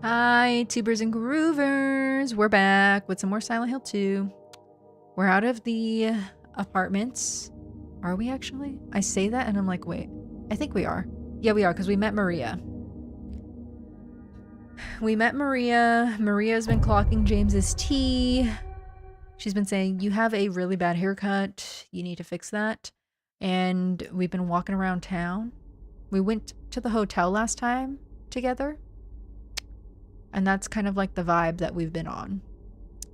Hi, tubers and groovers. We're back with some more Silent Hill 2. We're out of the apartments. Are we actually? I say that and I'm like, wait. I think we are. Yeah, we are, because we met Maria. We met Maria. Maria's been clocking James's tea. She's been saying, you have a really bad haircut. You need to fix that. And we've been walking around town. We went to the hotel last time together. And that's kind of like the vibe that we've been on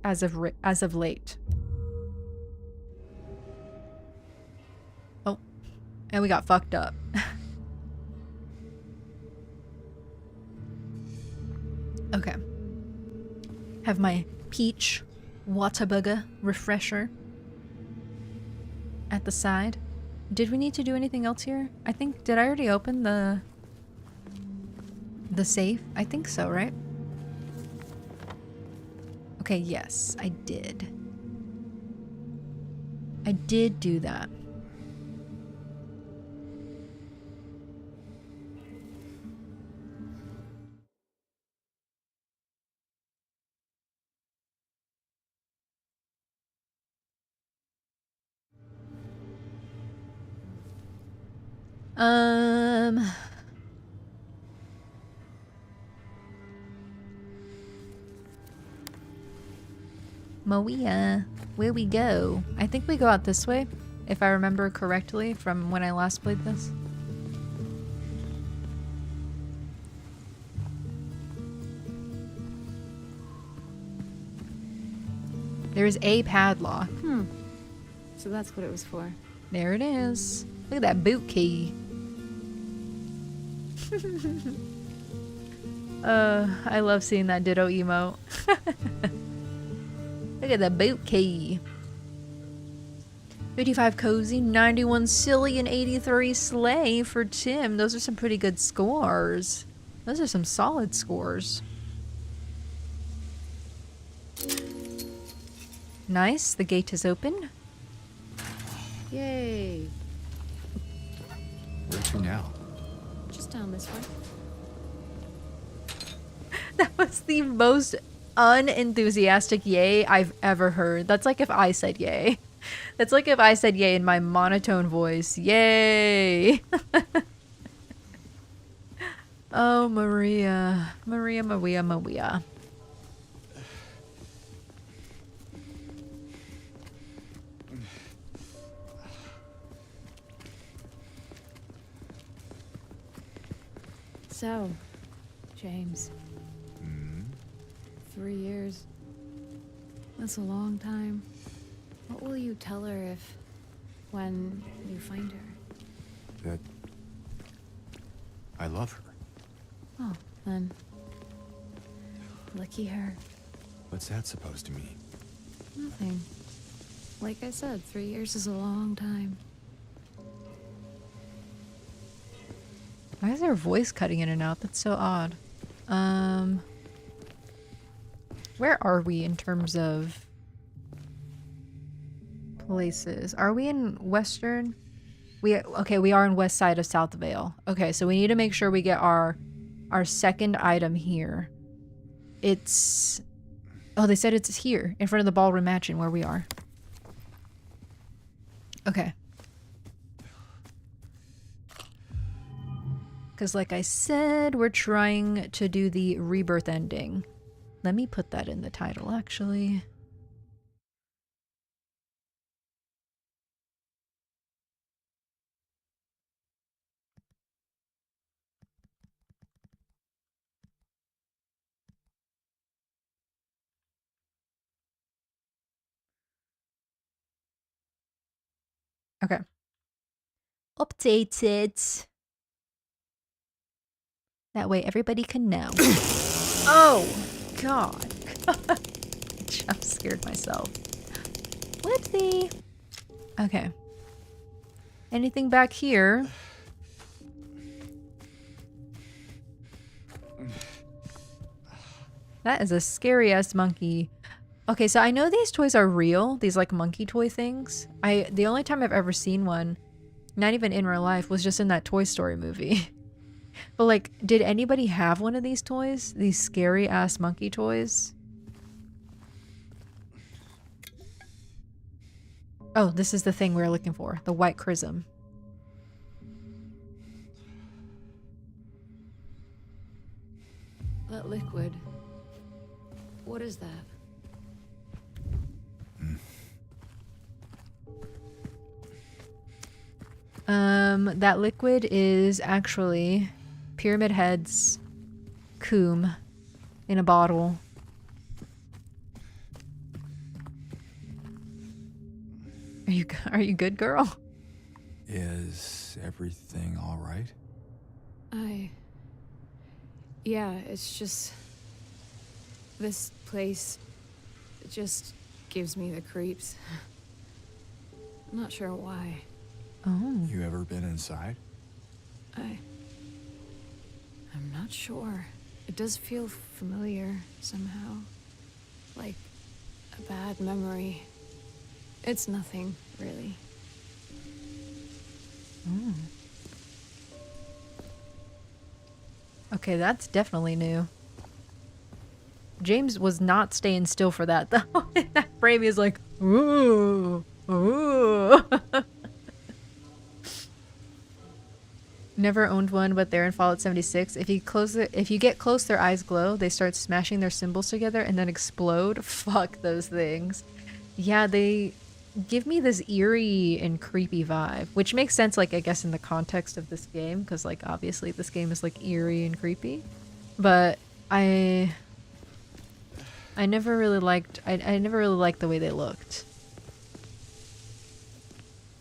as of late. Oh, and we got fucked up. Okay. Have my peach Whataburger refresher at the side. Did we need to do anything else here? I think, did I already open the safe? I think so, right? Okay, yes, I did. I did do that. Maria, where we go? I think we go out this way, if I remember correctly from when I last played this. There's a padlock. So that's what it was for. There it is. Look at that boot key. I love seeing that Ditto emote. Look at the boot key. 55 cozy, 91 silly, and 83 slay for Tim. Those are some pretty good scores. Those are some solid scores. Nice, the gate is open. Yay. Where to now? Just down this way. That was the most unenthusiastic yay I've ever heard. That's like if I said yay. That's like if I said yay in my monotone voice. Yay! Oh, Maria. Maria, Maria, Maria. So, James. 3 years. That's a long time. What will you tell her when you find her? That I love her. Oh, then. Lucky her. What's that supposed to mean? Nothing. Like I said, 3 years is a long time. Why is their voice cutting in and out? That's so odd. Where are we in terms of places? Are we in Western? Okay, we are in west side of South Vale. Okay, so we need to make sure we get our second item here. It's... Oh, they said it's here, in front of the ballroom mansion where we are. Okay. Because like I said, we're trying to do the rebirth ending. Let me put that in the title, actually. Okay. Updated. That way everybody can know. Oh, God. I jump scared myself. Whoopsie. Okay. Anything back here? That is a scary-ass monkey. Okay, so I know these toys are real. These, like, monkey toy things. The only time I've ever seen one, not even in real life, was just in that Toy Story movie. But like, did anybody have one of these toys? These scary ass monkey toys? Oh, this is the thing we were looking for. The white chrism. That liquid. What is that? That liquid is actually Pyramid Head's coom in a bottle. Are you good, girl? Is everything all right? Yeah, it's just... This place... It just gives me the creeps. I'm not sure why. Oh. You ever been inside? I'm not sure. It does feel familiar somehow. Like a bad memory. It's nothing, really. Mm. Okay, that's definitely new. James was not staying still for that, though. That frame is like, ooh, ooh. Never owned one, but they're in Fallout 76. If you get close, their eyes glow. They start smashing their symbols together and then explode. Fuck those things. Yeah, they give me this eerie and creepy vibe, which makes sense, like, I guess in the context of this game, because, like, obviously this game is, like, eerie and creepy. But I never really liked the way they looked.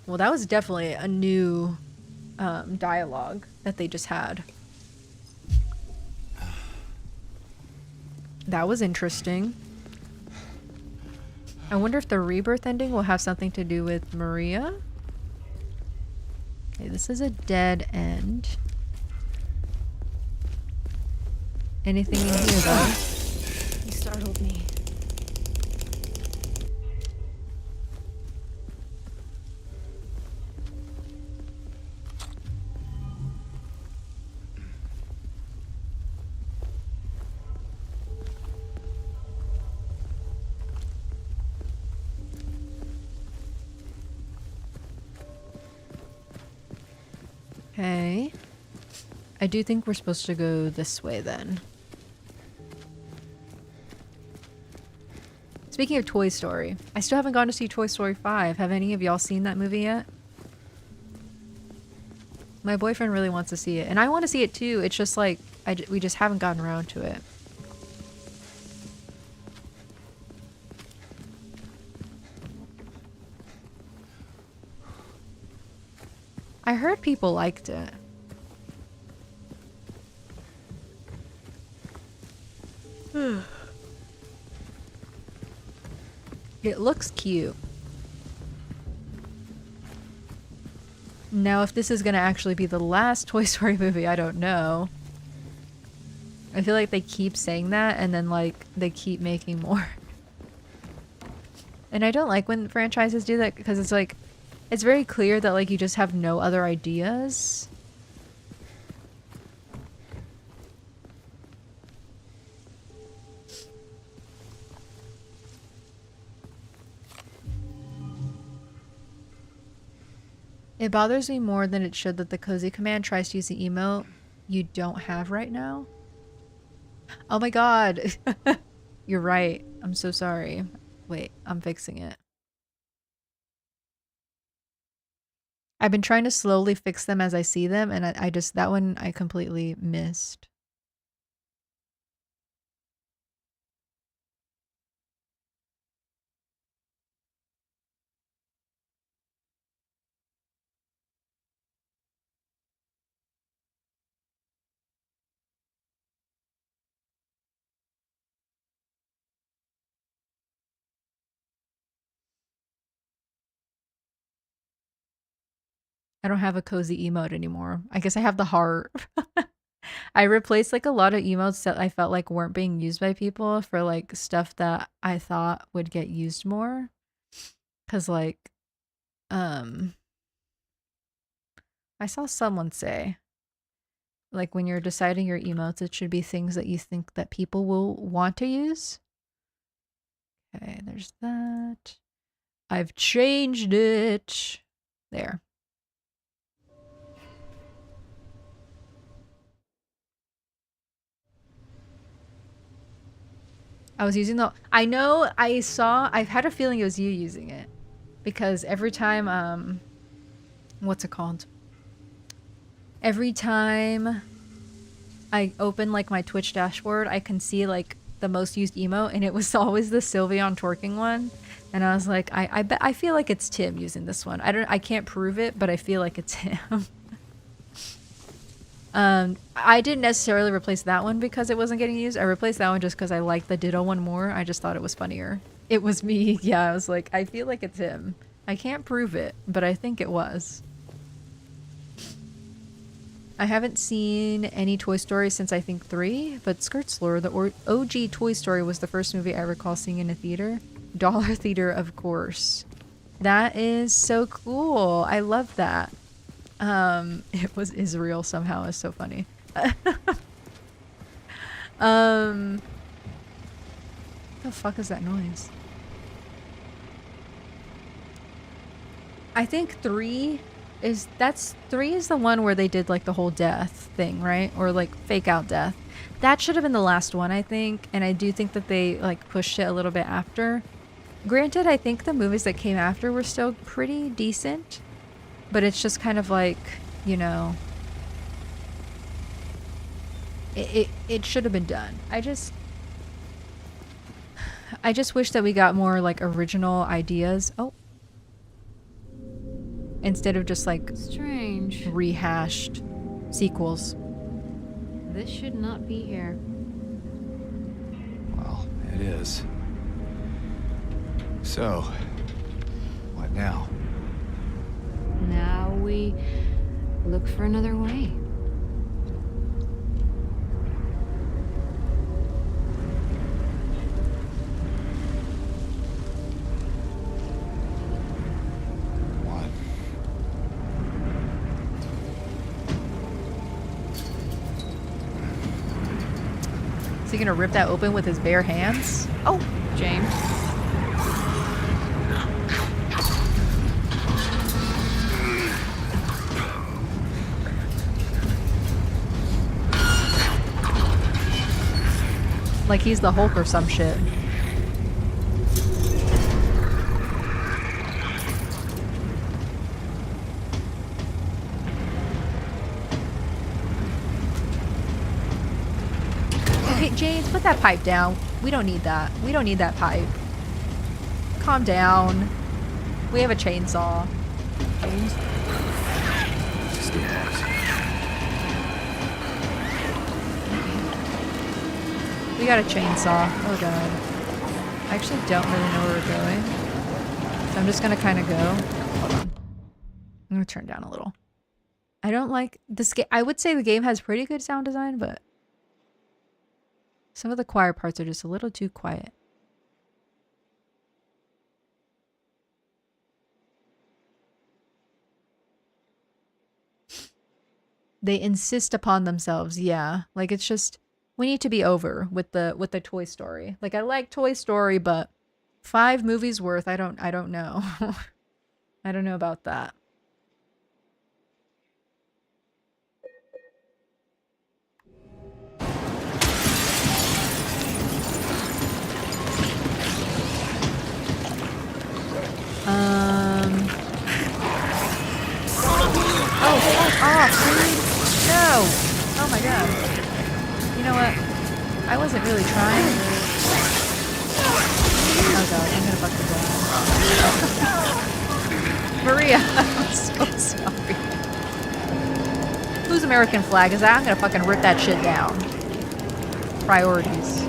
Well, that was definitely a new dialogue that they just had. That was interesting. I wonder if the rebirth ending will have something to do with Maria. Okay, this is a dead end. Anything in here, though? You startled me. Okay. I do think we're supposed to go this way then. Speaking of Toy Story, I still haven't gone to see Toy Story 5. Have any of y'all seen that movie yet? My boyfriend really wants to see it, and I want to see it too. It's just like, we just haven't gotten around to it. I heard people liked it. It looks cute. Now, if this is gonna actually be the last Toy Story movie, I don't know. I feel like they keep saying that, and then, like, they keep making more. And I don't like when franchises do that, because it's like, it's very clear that, like, you just have no other ideas. It bothers me more than it should that the cozy command tries to use the emote you don't have right now. Oh my god. You're right. I'm so sorry. Wait, I'm fixing it. I've been trying to slowly fix them as I see them, and I just, that one I completely missed. I don't have a cozy emote anymore. I guess I have the heart. I replaced like a lot of emotes that I felt like weren't being used by people for like stuff that I thought would get used more. Cause like, I saw someone say Like when you're deciding your emotes, it should be things that you think that people will want to use. Okay, there's that. I've changed it. There. I was using the... I know I saw... I've had a feeling it was you using it. Because every time, what's it called? Every time I open, like, my Twitch dashboard, I can see, like, the most used emote, and it was always the Sylveon twerking one. And I was like, I feel like it's Tim using this one. I can't prove it, but I feel like it's him. I didn't necessarily replace that one because it wasn't getting used. I replaced that one just because I liked the Ditto one more. I just thought it was funnier. It was me. Yeah, I was like, I feel like it's him. I can't prove it, but I think it was. I haven't seen any Toy Story since I think 3, but Skirt's Lore, the OG Toy Story, was the first movie I recall seeing in a theater. Dollar Theater, of course. That is so cool. I love that. It was Israel somehow. It's so funny. The fuck is that noise? I think 3 is the one where they did like the whole death thing, right? Or like fake out death. That should have been the last one, I think, and I do think that they like pushed it a little bit after. Granted, I think the movies that came after were still pretty decent. But it's just kind of like, you know, it should have been done. I just wish that we got more like original ideas. Oh. Instead of just like Strange. rehashed sequels. This should not be here. Well, it is. So, what now? Now we look for another way. What? Is he gonna rip that open with his bare hands? Oh, James. Like he's the Hulk or some shit. Okay, James, put that pipe down. We don't need that. We don't need that pipe. Calm down. We have a chainsaw. James. Stay close. We got a chainsaw. Oh god. I actually don't really know where we're going. So I'm just gonna kind of go. Hold on. I'm gonna turn down a little. I don't like this game. I would say the game has pretty good sound design, but some of the choir parts are just a little too quiet. They insist upon themselves, yeah. Like it's just we need to be over with the Toy Story. Like I like Toy Story, but 5 movies worth, I don't know. I don't know about that. Oh, fuck off, dude. No. Oh my god. You know what? I wasn't really trying. Oh god, I'm gonna fucking die. Maria, I'm so sorry. Whose American flag is that? I'm gonna fucking rip that shit down. Priorities.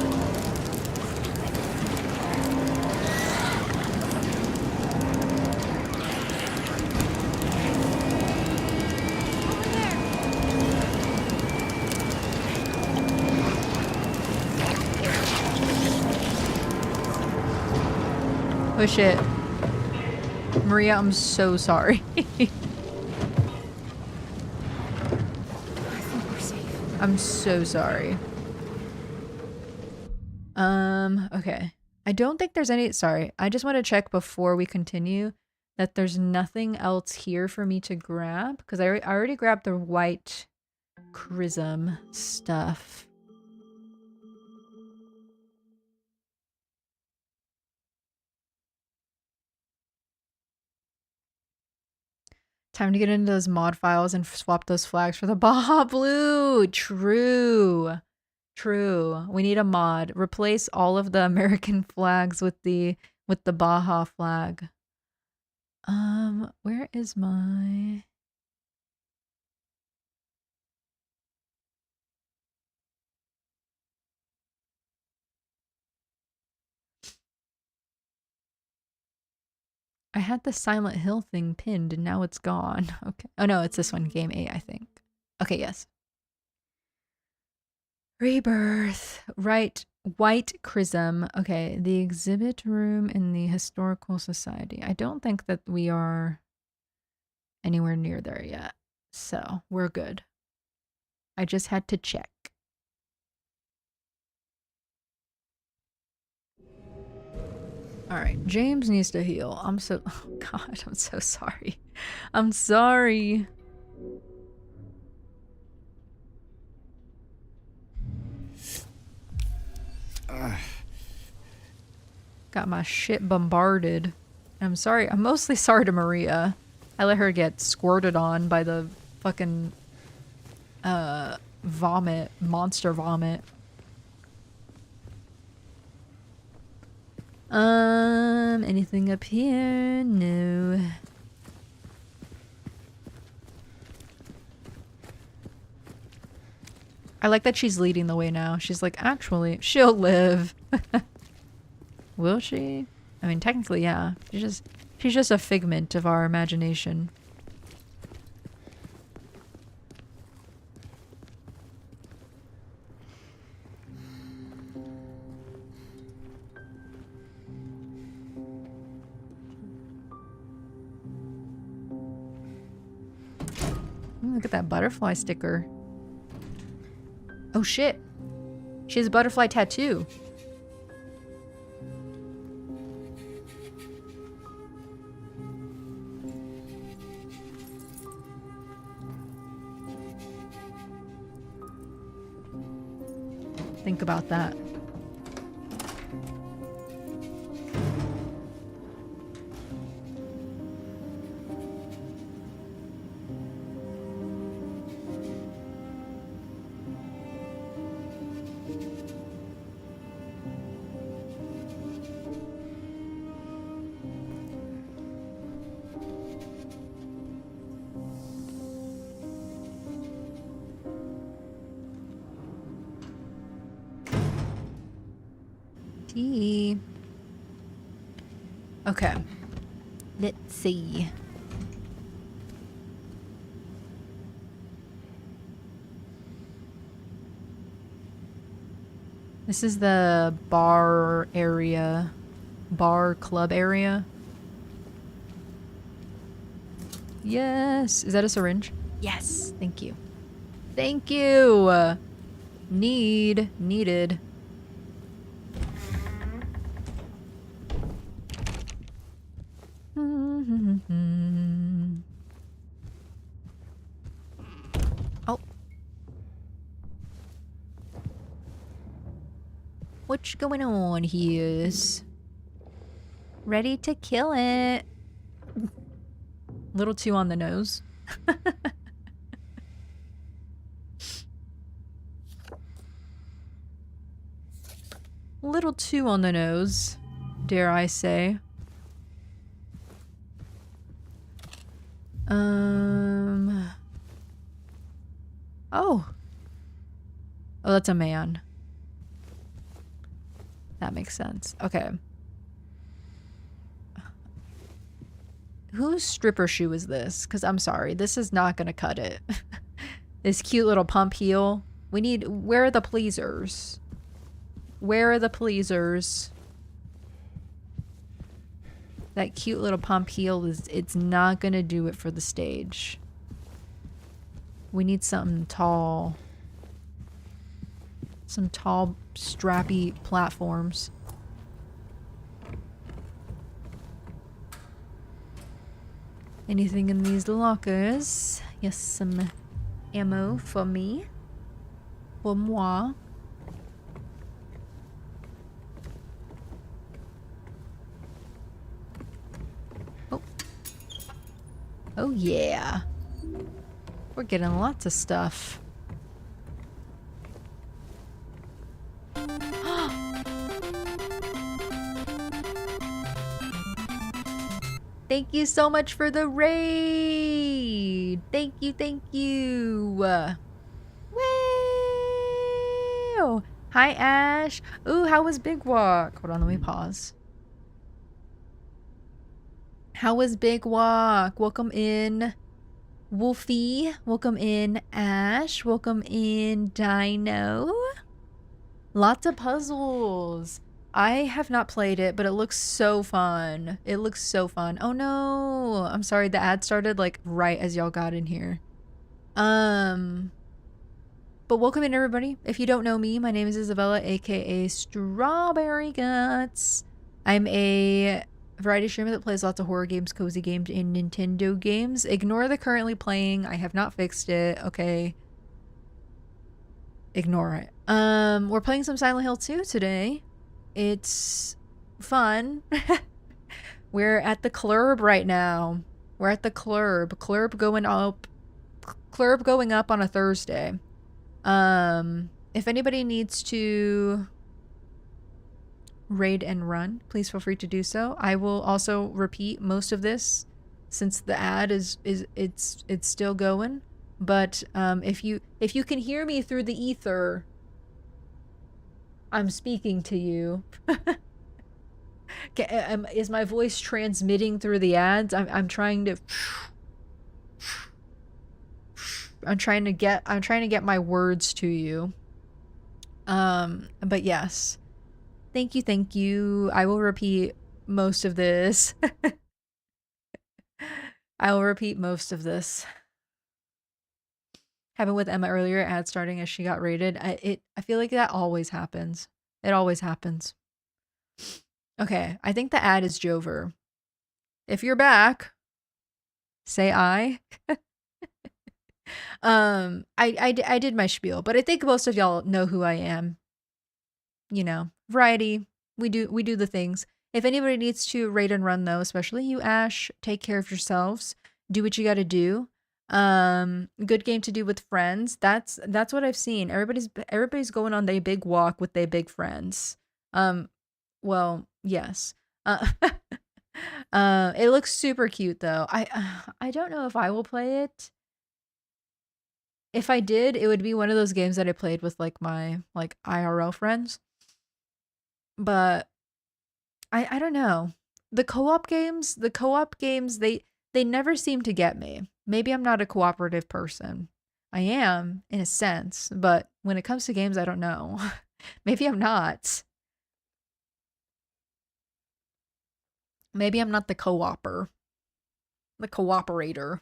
Push it. Maria, I'm so sorry. I think we're safe. I'm so sorry. Okay. I don't think there's any, sorry. I just want to check before we continue that there's nothing else here for me to grab because I already grabbed the white chrism stuff. Time to get into those mod files and swap those flags for the Baja Blue. True. True. We need a mod. Replace all of the American flags with the Baja flag. Where is my... I had the Silent Hill thing pinned and now it's gone. Okay. Oh no, it's this one, game 8, I think. Okay, yes. Rebirth. Right. White chrism. Okay, the exhibit room in the Historical Society. I don't think that we are anywhere near there yet. So, we're good. I just had to check. Alright, James needs to heal. I'm so... Oh god, I'm so sorry. I'm sorry. Got my shit bombarded. I'm sorry. I'm mostly sorry to Maria. I let her get squirted on by the fucking vomit, monster vomit. Anything up here? No. I like that she's leading the way now. She's like, actually, she'll live. Will she? I mean, technically, yeah. She's just a figment of our imagination. Ooh, look at that butterfly sticker. Oh shit. She has a butterfly tattoo. Think about that. Okay. Let's see. This is the bar area. Bar club area. Yes. Is that a syringe? Yes. Thank you. Thank you. Needed. Oh. What's going on here? Ready to kill it. Little too on the nose. Little too on the nose, dare I say. Oh. Oh, that's a man. That makes sense. Okay. Whose stripper shoe is this? Because I'm sorry, this is not gonna cut it. This cute little pump heel. We need... Where are the pleasers? Where are the pleasers? That cute little pump heel is... It's not gonna do it for the stage. We need something tall. Some tall, strappy platforms. Anything in these lockers? Yes, some ammo for me. For moi. Oh. Oh yeah. We're getting lots of stuff. Thank you so much for the raid. Thank you, thank you. Woo! Hi, Ash. Ooh, how was Big Walk? Hold on, let me pause. How was Big Walk? Welcome in, Wolfie. Welcome in, Ash. Welcome in, Dino. Lots of puzzles. I have not played it, but it looks so fun. It looks so fun. Oh no. I'm sorry, the ad started like right as y'all got in here. But welcome in everybody. If you don't know me, my name is Isabella, aka Strawberry Guts. I'm a variety streamer that plays lots of horror games, cozy games, and Nintendo games. Ignore the currently playing. I have not fixed it. Okay. Ignore it. We're playing some Silent Hill 2 today. It's fun. We're at the club right now. We're at the club. Club going up on a Thursday. If anybody needs to raid and run, please feel free to do so. I will also repeat most of this since the ad is still going. But if you can hear me through the ether, I'm speaking to you. Is my voice transmitting through the ads? I'm trying to get my words to you. But yes. Thank you. I will repeat most of this. I will repeat most of this. Happened with Emma earlier, ad starting as she got raided. I feel like that always happens. It always happens. Okay, I think the ad is Jover. If you're back, say I. I did my spiel, but I think most of y'all know who I am. You know, variety. We do the things. If anybody needs to raid and run though, especially you, Ash, take care of yourselves. Do what you got to do. Good game to do with friends. That's what I've seen. Everybody's going on their big walk with their big friends. Well, yes. It looks super cute though. I don't know if I will play it. If I did, it would be one of those games that I played with like my IRL friends. But I don't know. The co-op games, they never seem to get me. Maybe I'm not a cooperative person. I am in a sense, but when it comes to games, I don't know. Maybe I'm not. Maybe I'm not the co-opper. The cooperator.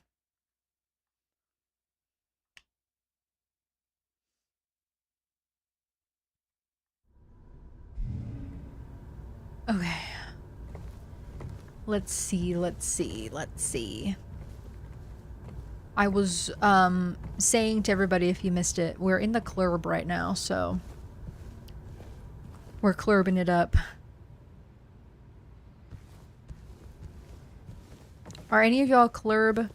Okay. Let's see. I was saying to everybody, if you missed it, we're in the club right now, so we're clurbing it up. Are any of y'all club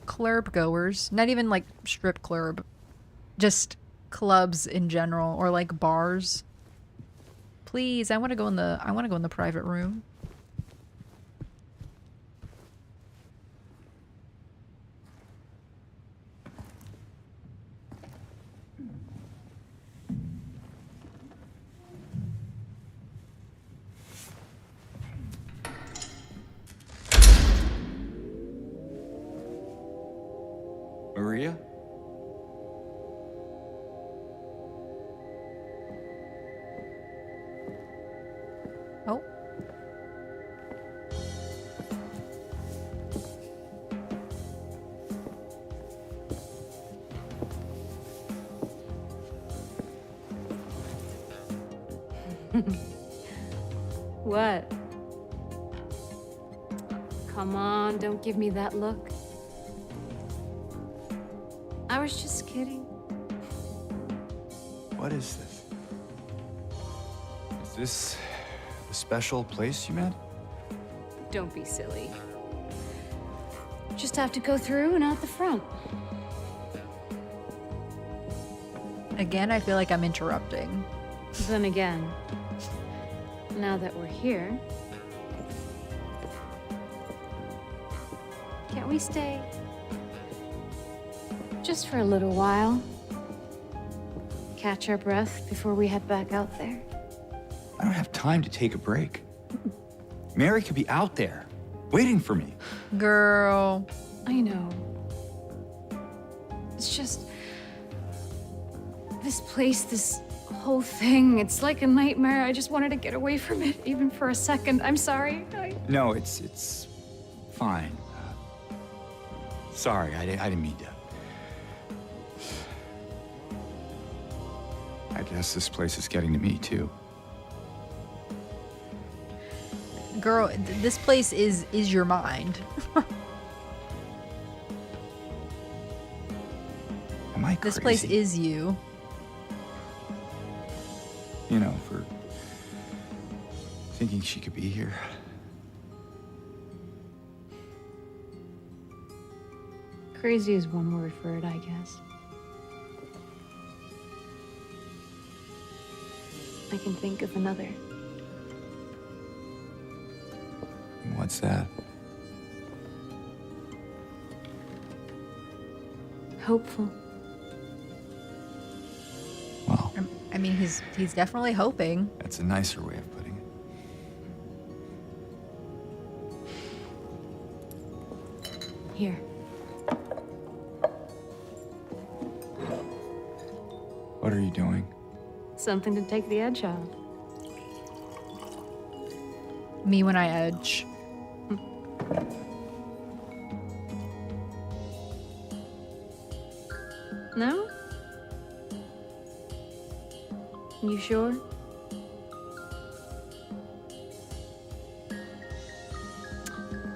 goers? Not even like strip club, just clubs in general, or like bars. Please, I want to go in the private room. Maria? Oh. What? Come on, don't give me that look. I was just kidding. What is this? Is this the special place you met? Don't be silly. Just have to go through and out the front. Again, I feel like I'm interrupting. Then again, now that we're here, can't we stay? Just for a little while. Catch our breath before we head back out there. I don't have time to take a break. Mary could be out there, waiting for me. Girl. I know. It's just... this place, this whole thing, it's like a nightmare. I just wanted to get away from it, even for a second. I'm sorry. No, it's fine. Sorry, I didn't mean to. I guess this place is getting to me, too. Girl, this place is your mind. Am I crazy? This place is you. You know, for thinking she could be here. Crazy is one word for it, I guess. I can think of another. What's that? Hopeful. Well, I mean, he's definitely hoping. that's a nicer way of putting it. Here. What are you doing? Something to take the edge off. Me when I edge. No? You sure?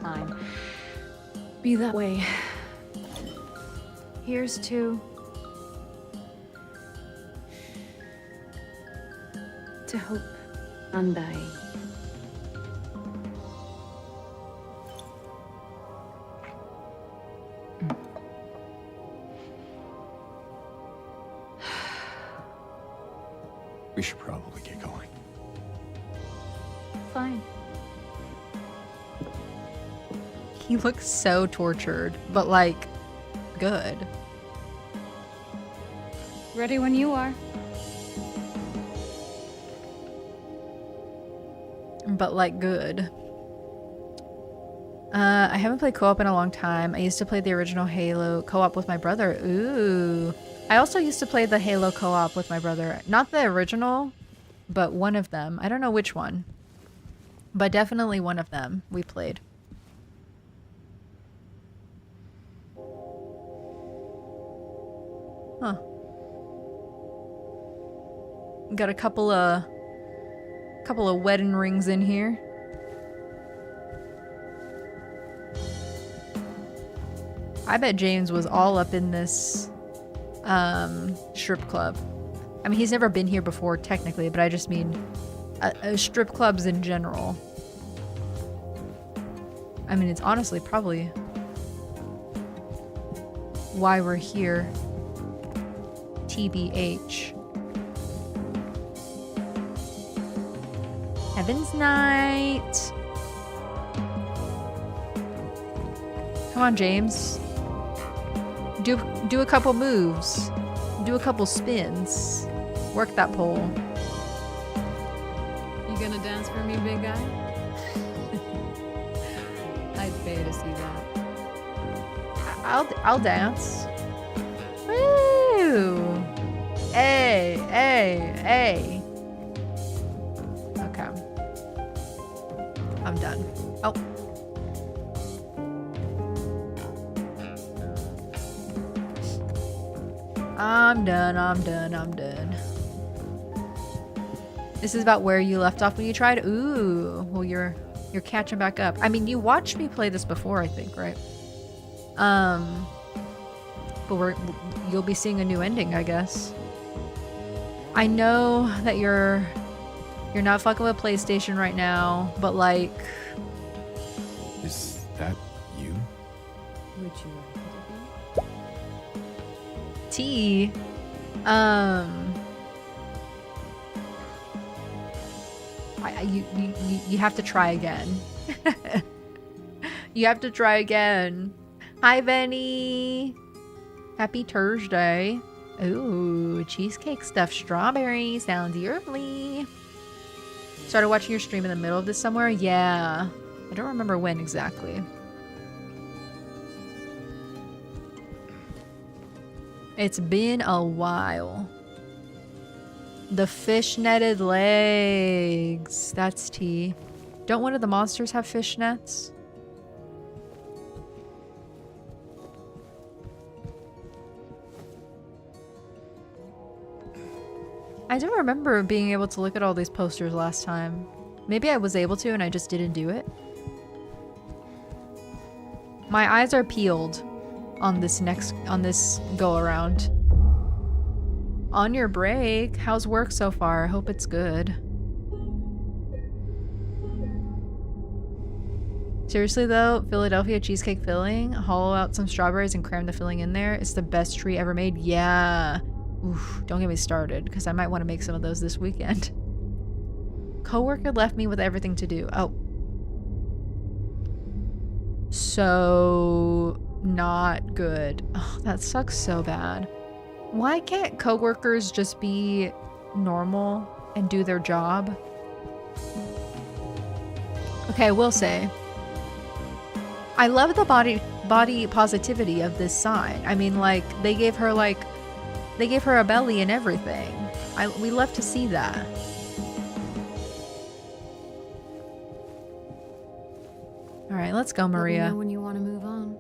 Fine. Be that way. Here's to hope, undying. We should probably get going. Fine. He looks so tortured, but like, good. Ready when you are. But like, good. I haven't played co-op in a long time. I used to play the original Halo co-op with my brother. Ooh. I also used to play the Halo co-op with my brother. Not the original, but one of them. I don't know which one. But definitely one of them we played. Huh. Got a couple of wedding rings in here. I bet James was all up in this strip club. I mean, he's never been here before technically, but I just mean strip clubs in general. I mean, it's honestly probably why we're here. TBH. Heaven's Night. Come on, James. Do a couple moves. Do a couple spins. Work that pole. You gonna dance for me, big guy? I'd pay to see that. I'll dance. Woo! Hey, hey, hey. Okay. I'm done. Oh. I'm done. This is about where you left off when you tried. Ooh, well you're catching back up. I mean, you watched me play this before, I think, right? But you'll be seeing a new ending, I guess. I know that you're not fucking with PlayStation right now, but like, Is that you? Would you like it to be? T, you have to try again. You have to try again. Hi, Benny. Happy Thursday. Ooh, cheesecake stuffed strawberry. Sounds early. Started watching your stream in the middle of this somewhere? Yeah. I don't remember when exactly. It's been a while. The fish-netted legs. That's T. Don't one of the monsters have fishnets? I don't remember being able to look at all these posters last time. Maybe I was able to and I just didn't do it. My eyes are peeled on this go around. On your break, how's work so far? I hope it's good. Seriously though, Philadelphia cheesecake filling, hollow out some strawberries and cram the filling in there. It's the best treat ever made. Yeah. Oof, don't get me started, because I might want to make some of those this weekend. Coworker left me with everything to do. Oh. So not good. Oh, that sucks so bad. Why can't coworkers just be normal and do their job? Okay, I will say, I love the body positivity of this sign. I mean, like, they gave her a belly and everything. We love to see that. All right, let's go, Maria. Let me know when you want to move on.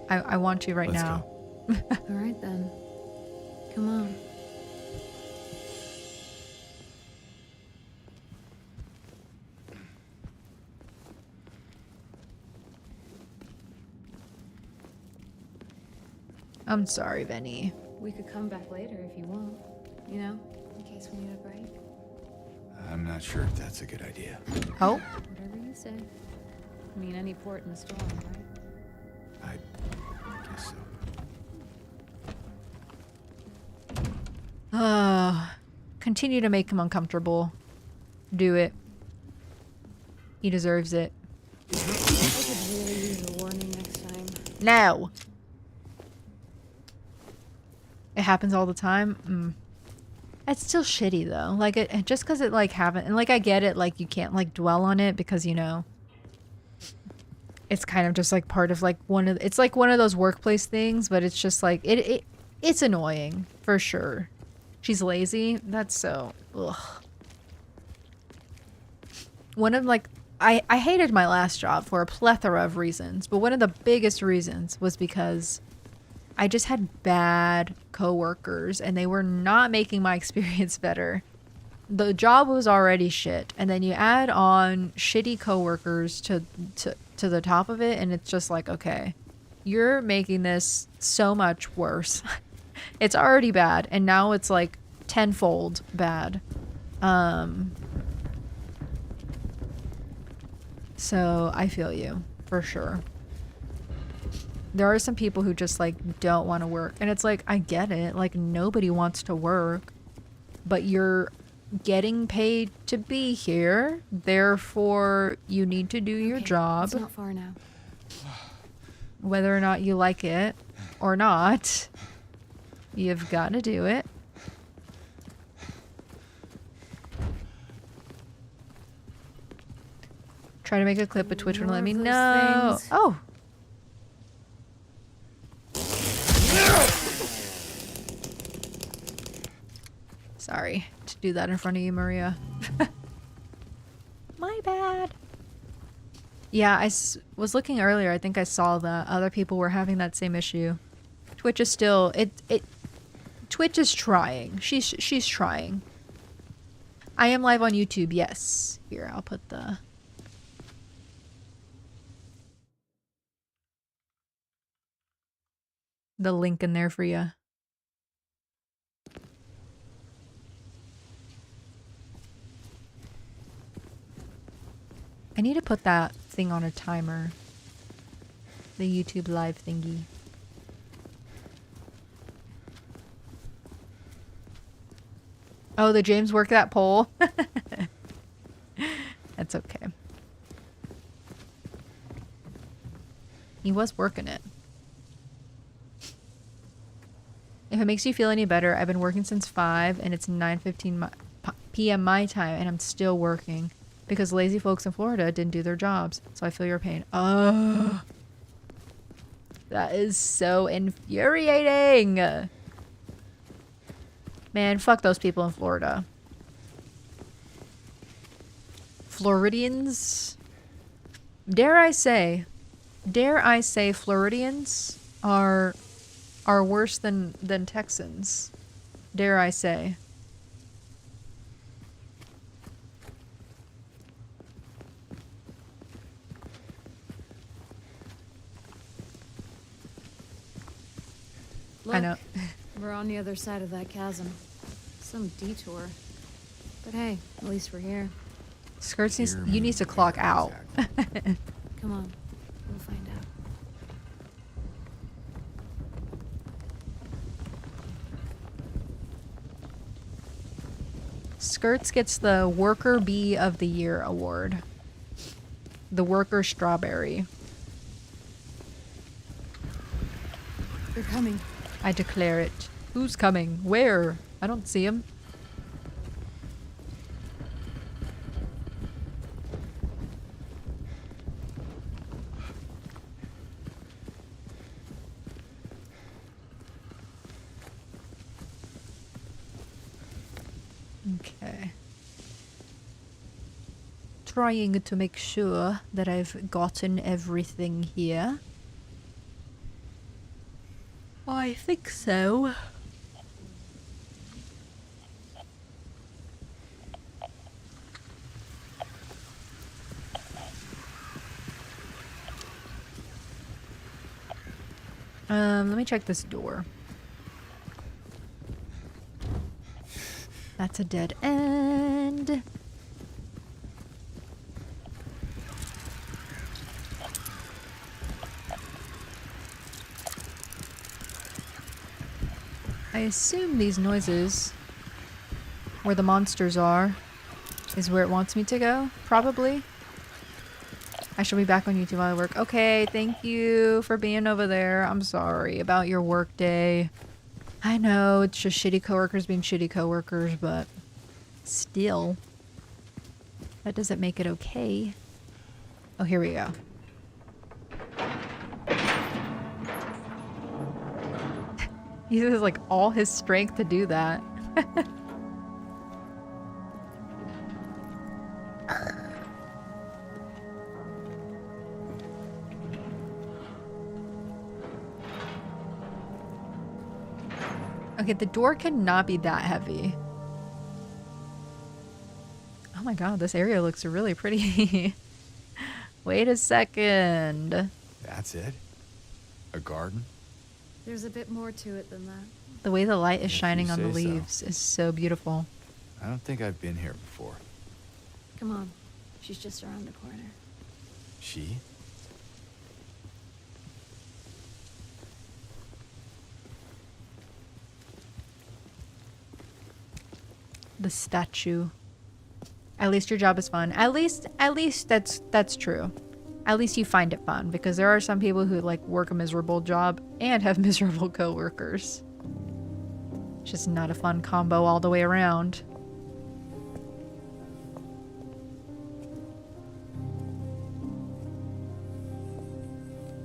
I want to right Let's now. All right then. Come on. I'm sorry, Benny. We could come back later if you want. You know, in case we need a break. I'm not sure if that's a good idea. Oh, Whatever you say. I mean, any port in the storm, right? I guess so. continue to make him uncomfortable. Do it. He deserves it. I could really use a warning next time. No. It happens all the time. It's still shitty though. Like it just because it like haven't, and like I get it. Like you can't like dwell on it because you know. It's kind of just like part of like it's like one of those workplace things, but it's just like it's annoying for sure. She's lazy. That's so ugh. One of like I hated my last job for a plethora of reasons, but one of the biggest reasons was because I just had bad coworkers and they were not making my experience better. The job was already shit, and then you add on shitty coworkers to the top of it, and it's just like, okay, you're making this so much worse. It's already bad, and now it's like tenfold bad. So I feel you for sure. There are some people who just like don't want to work, and it's like, I get it, like nobody wants to work, but you're getting paid to be here, therefore you need to do your job. It's not far now. Whether or not you like it or not, you've got to do it. Try to make a clip of Twitch and let me More of know. those things. Oh. Sorry to do that in front of you, Maria. My bad. Yeah, was looking earlier. I think I saw that other people were having that same issue. Twitch is still Twitch is trying. She's trying. I am live on YouTube, yes. Here, I'll put the link in there for you. I need to put that thing on a timer. The YouTube live thingy. Oh, the James work that poll? That's okay. He was working it. If it makes you feel any better, I've been working since 5 and it's 9:15 p.m. my time and I'm still working because lazy folks in Florida didn't do their jobs. So I feel your pain. Oh, that is so infuriating. Man, fuck those people in Florida. Floridians? Dare I say Floridians are worse than Texans. Dare I say. Look, I know. We're on the other side of that chasm. Some detour. But hey, at least we're here. Skirts, you need to clock out. Come on, we'll find out. Skirts gets the Worker Bee of the Year award. The Worker Strawberry. They're coming. I declare it. Who's coming? Where? I don't see him. Okay. Trying to make sure that I've gotten everything here. I think so. Let me check this door. That's a dead end. I assume these noises, where the monsters are, is where it wants me to go. Probably. I shall be back on YouTube while I work. Okay, thank you for being over there. I'm sorry about your work day. I know, it's just shitty coworkers being shitty coworkers, but still. That doesn't make it okay. Oh, here we go. He uses like all his strength to do that. Okay, the door cannot be that heavy. Oh my god, this area looks really pretty. Wait a second. That's it? A garden? There's a bit more to it than that. The way the light is If you shining on the say so. leaves is so beautiful. I don't think I've been here before. Come on, she's just around the corner. She? The statue. At least your job is fun. At least that's true. At least you find it fun, because there are some people who like work a miserable job and have miserable coworkers. It's just not a fun combo all the way around.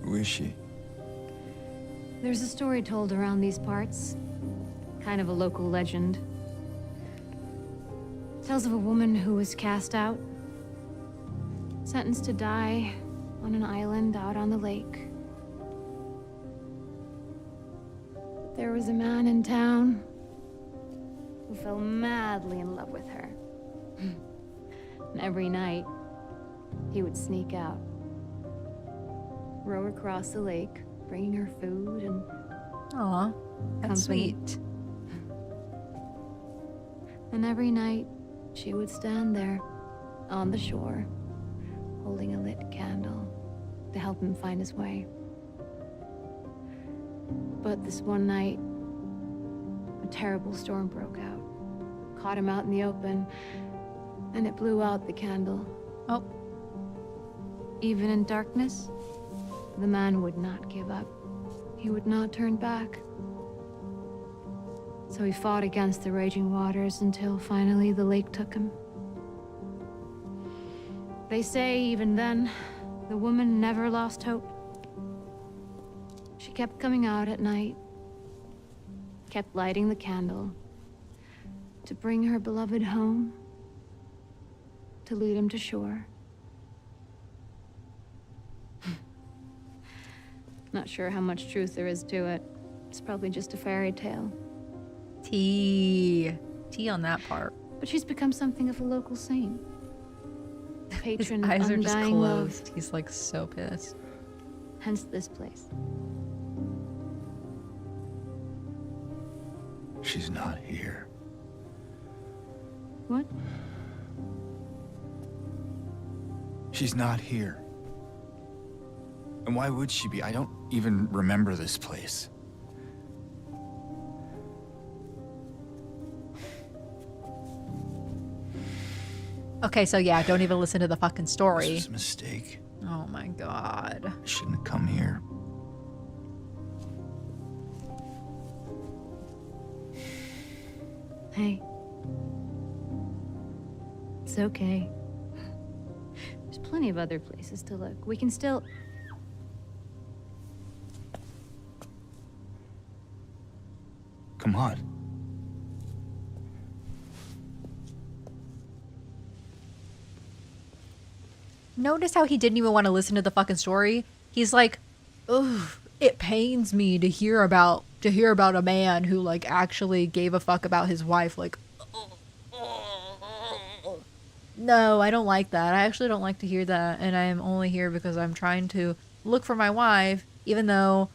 Who is she? There's a story told around these parts. Kind of a local legend. Tells of a woman who was cast out. Sentenced to die on an island out on the lake. There was a man in town who fell madly in love with her. every night, he would sneak out, row across the lake, bringing her food and Aw, that's company. sweet. And every night, she would stand there, on the shore, holding a lit candle to help him find his way. But this one night, a terrible storm broke out, caught him out in the open, and it blew out the candle. Oh, Even in darkness, the man would not give up. He would not turn back. So he fought against the raging waters until finally the lake took him. They say even then, the woman never lost hope. She kept coming out at night, kept lighting the candle to bring her beloved home, to lead him to shore. Not sure how much truth there is to it. It's probably just a fairy tale. tea. Tea on that part. But she's become something of a local saint. His Patron of eyes are just undying love. closed. He's like so pissed. Hence this place. She's not here. What? She's not here. And why would she be? I don't even remember this place. Okay, so yeah, don't even listen to the fucking This story. was a mistake. Oh my god. I shouldn't have come here. Hey. It's okay. There's plenty of other places to look. We can still... Come on. Notice how he didn't even want to listen to the fucking story? He's like, ugh, it pains me to hear about a man who like actually gave a fuck about his wife. Like, no, I don't like that. I actually don't like to hear that, and I am only here because I'm trying to look for my wife, even though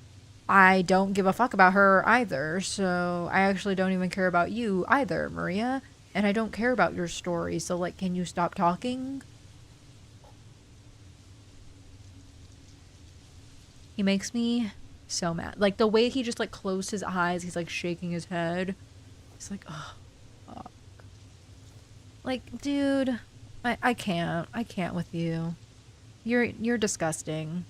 I don't give a fuck about her either. So I actually don't even care about you either, Maria, and I don't care about your story. So like, can you stop talking? He makes me so mad. Like the way he just like closed his eyes, he's like shaking his head. He's like, oh, fuck. Like, dude, I can't. I can't with you. You're disgusting.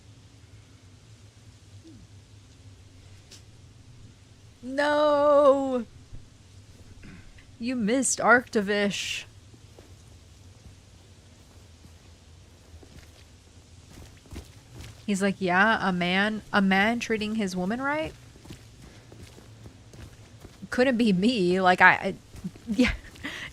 No! You missed Arctivish. He's like, yeah, a man treating his woman right? Couldn't be me. Like, yeah.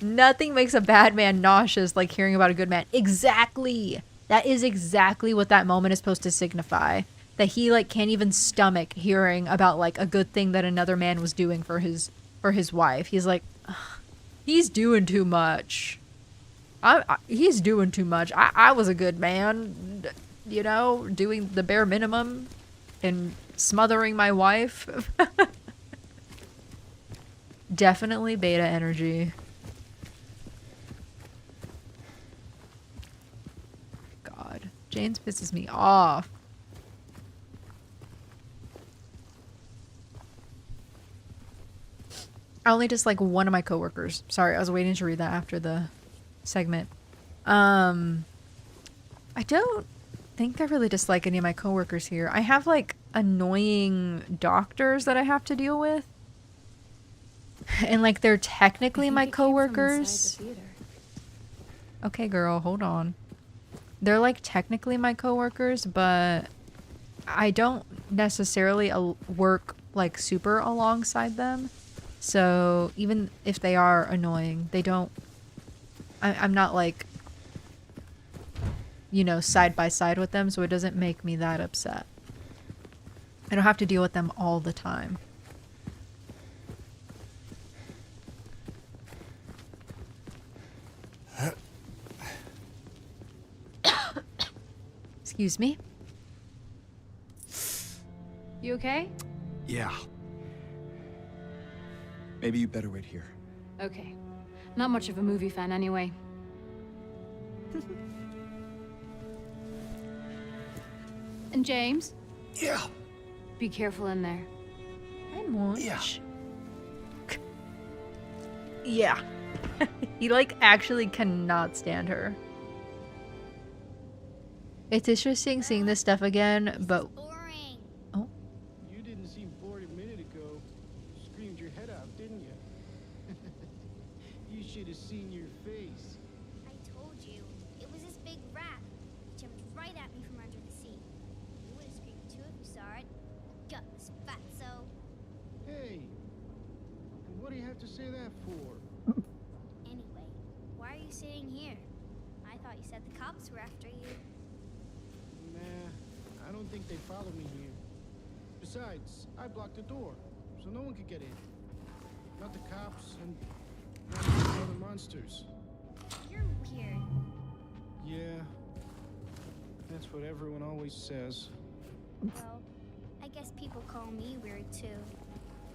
Nothing makes a bad man nauseous like hearing about a good man. Exactly. That is exactly what that moment is supposed to signify. That he, like, can't even stomach hearing about, like, a good thing that another man was doing for his wife. He's like, ugh, he's doing too much. He's doing too much. I was a good man. You know, doing the bare minimum and smothering my wife. Definitely beta energy. God, James pisses me off. I only dislike one of my coworkers. Sorry, I was waiting to read that after the segment. I don't think I really dislike any of my coworkers here. I have like annoying doctors that I have to deal with. And like they're technically my coworkers. Okay, girl, hold on. They're like technically my coworkers, but I don't necessarily work like super alongside them. So even if they are annoying, they don't... I'm not like, you know, side by side with them, so it doesn't make me that upset. I don't have to deal with them all the time. Excuse me. You okay? Yeah. Maybe you better wait here. Okay. Not much of a movie fan anyway. And James, Yeah. be careful in there. I won't. Yeah. Yeah. He like actually cannot stand her. It's interesting seeing this stuff again, but Boring. oh, You didn't seem bored a minute ago. Screamed your head off, didn't you? You should have seen your face. I told you. It was this big rat. It jumped right at me from under the seat. You would have screamed too if you saw it. Gutless fatso. Hey, and what do you have to say that for? Anyway, why are you sitting here? I thought you said the cops were after you. Nah, I don't think they follow me here. Besides, I blocked the door, so no one could get in. Not the cops and not the other monsters. You're weird. Yeah, that's what everyone always says. Well, I guess people call me weird too.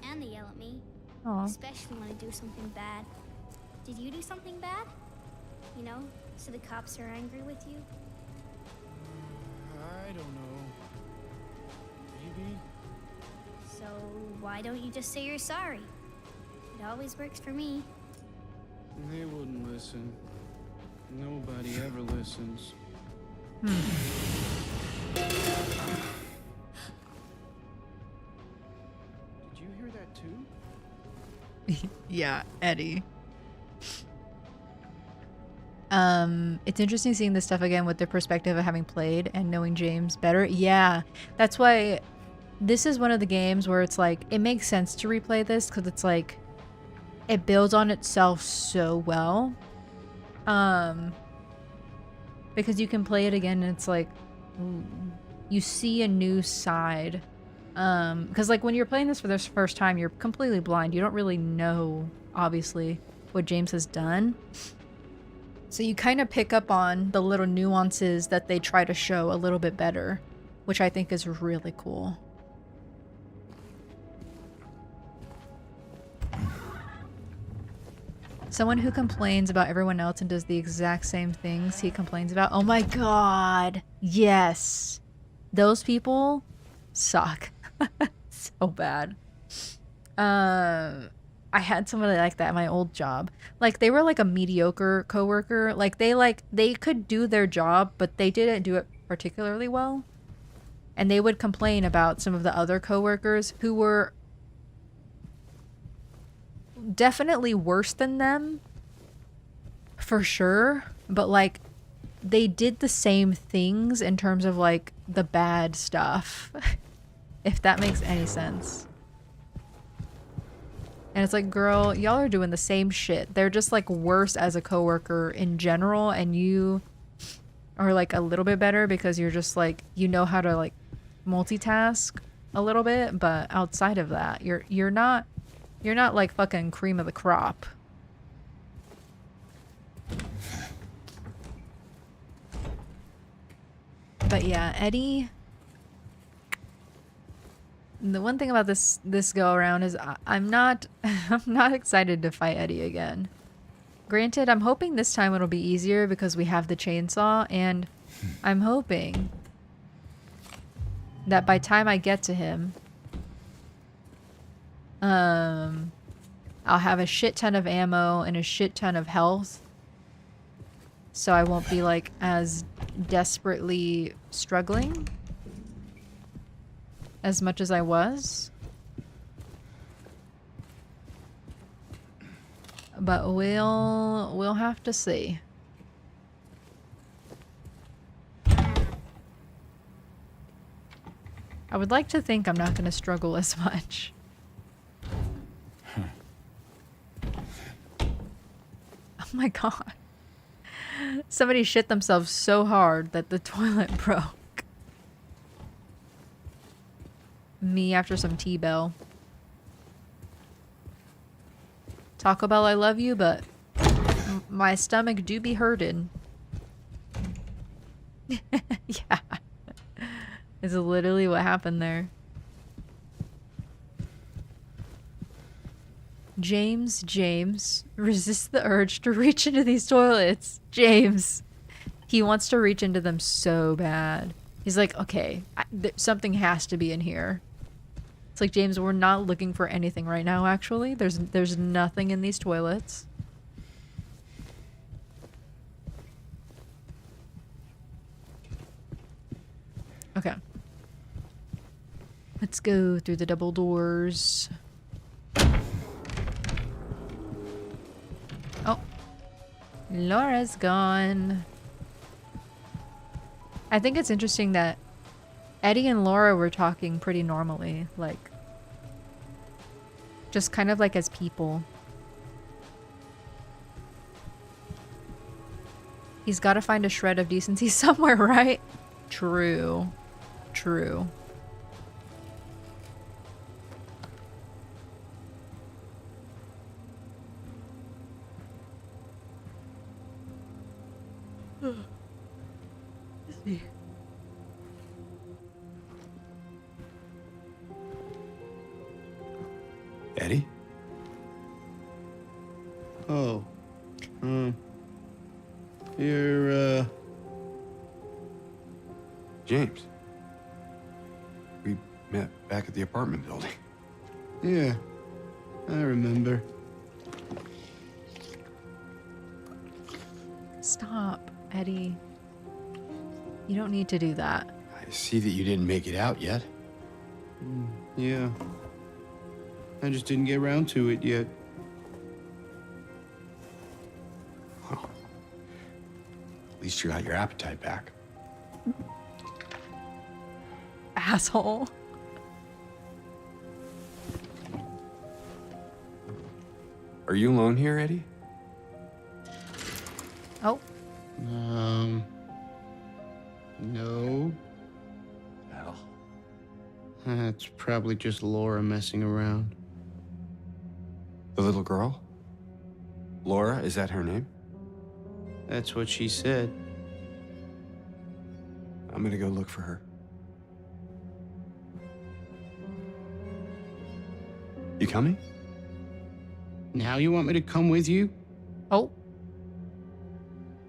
And they yell at me, aw. especially when I do something bad. Did you do something bad? You know, so the cops are angry with you? I don't know. Maybe. So why don't you just say you're sorry? It always works for me. They wouldn't listen. Nobody ever listens. Did you hear that too? Yeah, Eddie. It's interesting seeing this stuff again with the perspective of having played and knowing James better. Yeah, that's why this is one of the games where it's like, it makes sense to replay this because it's like, it builds on itself so well. Because you can play it again and it's like, ooh, you see a new side. Because like when you're playing this for the first time, you're completely blind. You don't really know, obviously, what James has done. So you kind of pick up on the little nuances that they try to show a little bit better, which I think is really cool. Someone who complains about everyone else and does the exact same things he complains about. Oh my god. Yes. Those people suck. So bad. I had somebody like that at my old job. Like they were like a mediocre coworker. Like they could do their job, but they didn't do it particularly well. And they would complain about some of the other coworkers who were definitely worse than them. For sure. But like they did the same things in terms of like the bad stuff. If that makes any sense. And it's like, girl, y'all are doing the same shit. They're just like worse as a coworker in general, and you are like a little bit better because you're just like, you know how to like multitask a little bit, but outside of that, you're not like fucking cream of the crop. But yeah, Eddie, the one thing about this go around is I'm not excited to fight Eddie again. Granted, I'm hoping this time it'll be easier because we have the chainsaw, and I'm hoping that by time I get to him, I'll have a shit ton of ammo and a shit ton of health, so I won't be like as desperately struggling as much as I was. But we'll have to see. I would like to think I'm not going to struggle as much. Oh my god. Somebody shit themselves so hard that the toilet broke. Me after some T-Bell. Taco Bell, I love you, but my stomach do be hurting. Yeah. Is literally what happened there. James resists the urge to reach into these toilets. James. He wants to reach into them so bad. He's like, okay, something has to be in here. It's like, James, we're not looking for anything right now, actually. There's nothing in these toilets. Okay. Let's go through the double doors. Oh. Laura's gone. I think it's interesting that Eddie and Laura were talking pretty normally, like, just kind of like as people. He's got to find a shred of decency somewhere, right? True. True. Eddie? Oh. You're, James. We met back at the apartment building. Yeah. I remember. Stop, Eddie. You don't need to do that. I see that you didn't make it out yet. Yeah. I just didn't get around to it yet. Well, at least you got your appetite back. Asshole. Are you alone here, Eddie? Oh. No. Well, That's probably just Laura messing around. the little girl? Laura, is that her name? That's what she said. I'm gonna go look for her. You coming? Now you want me to come with you? Oh,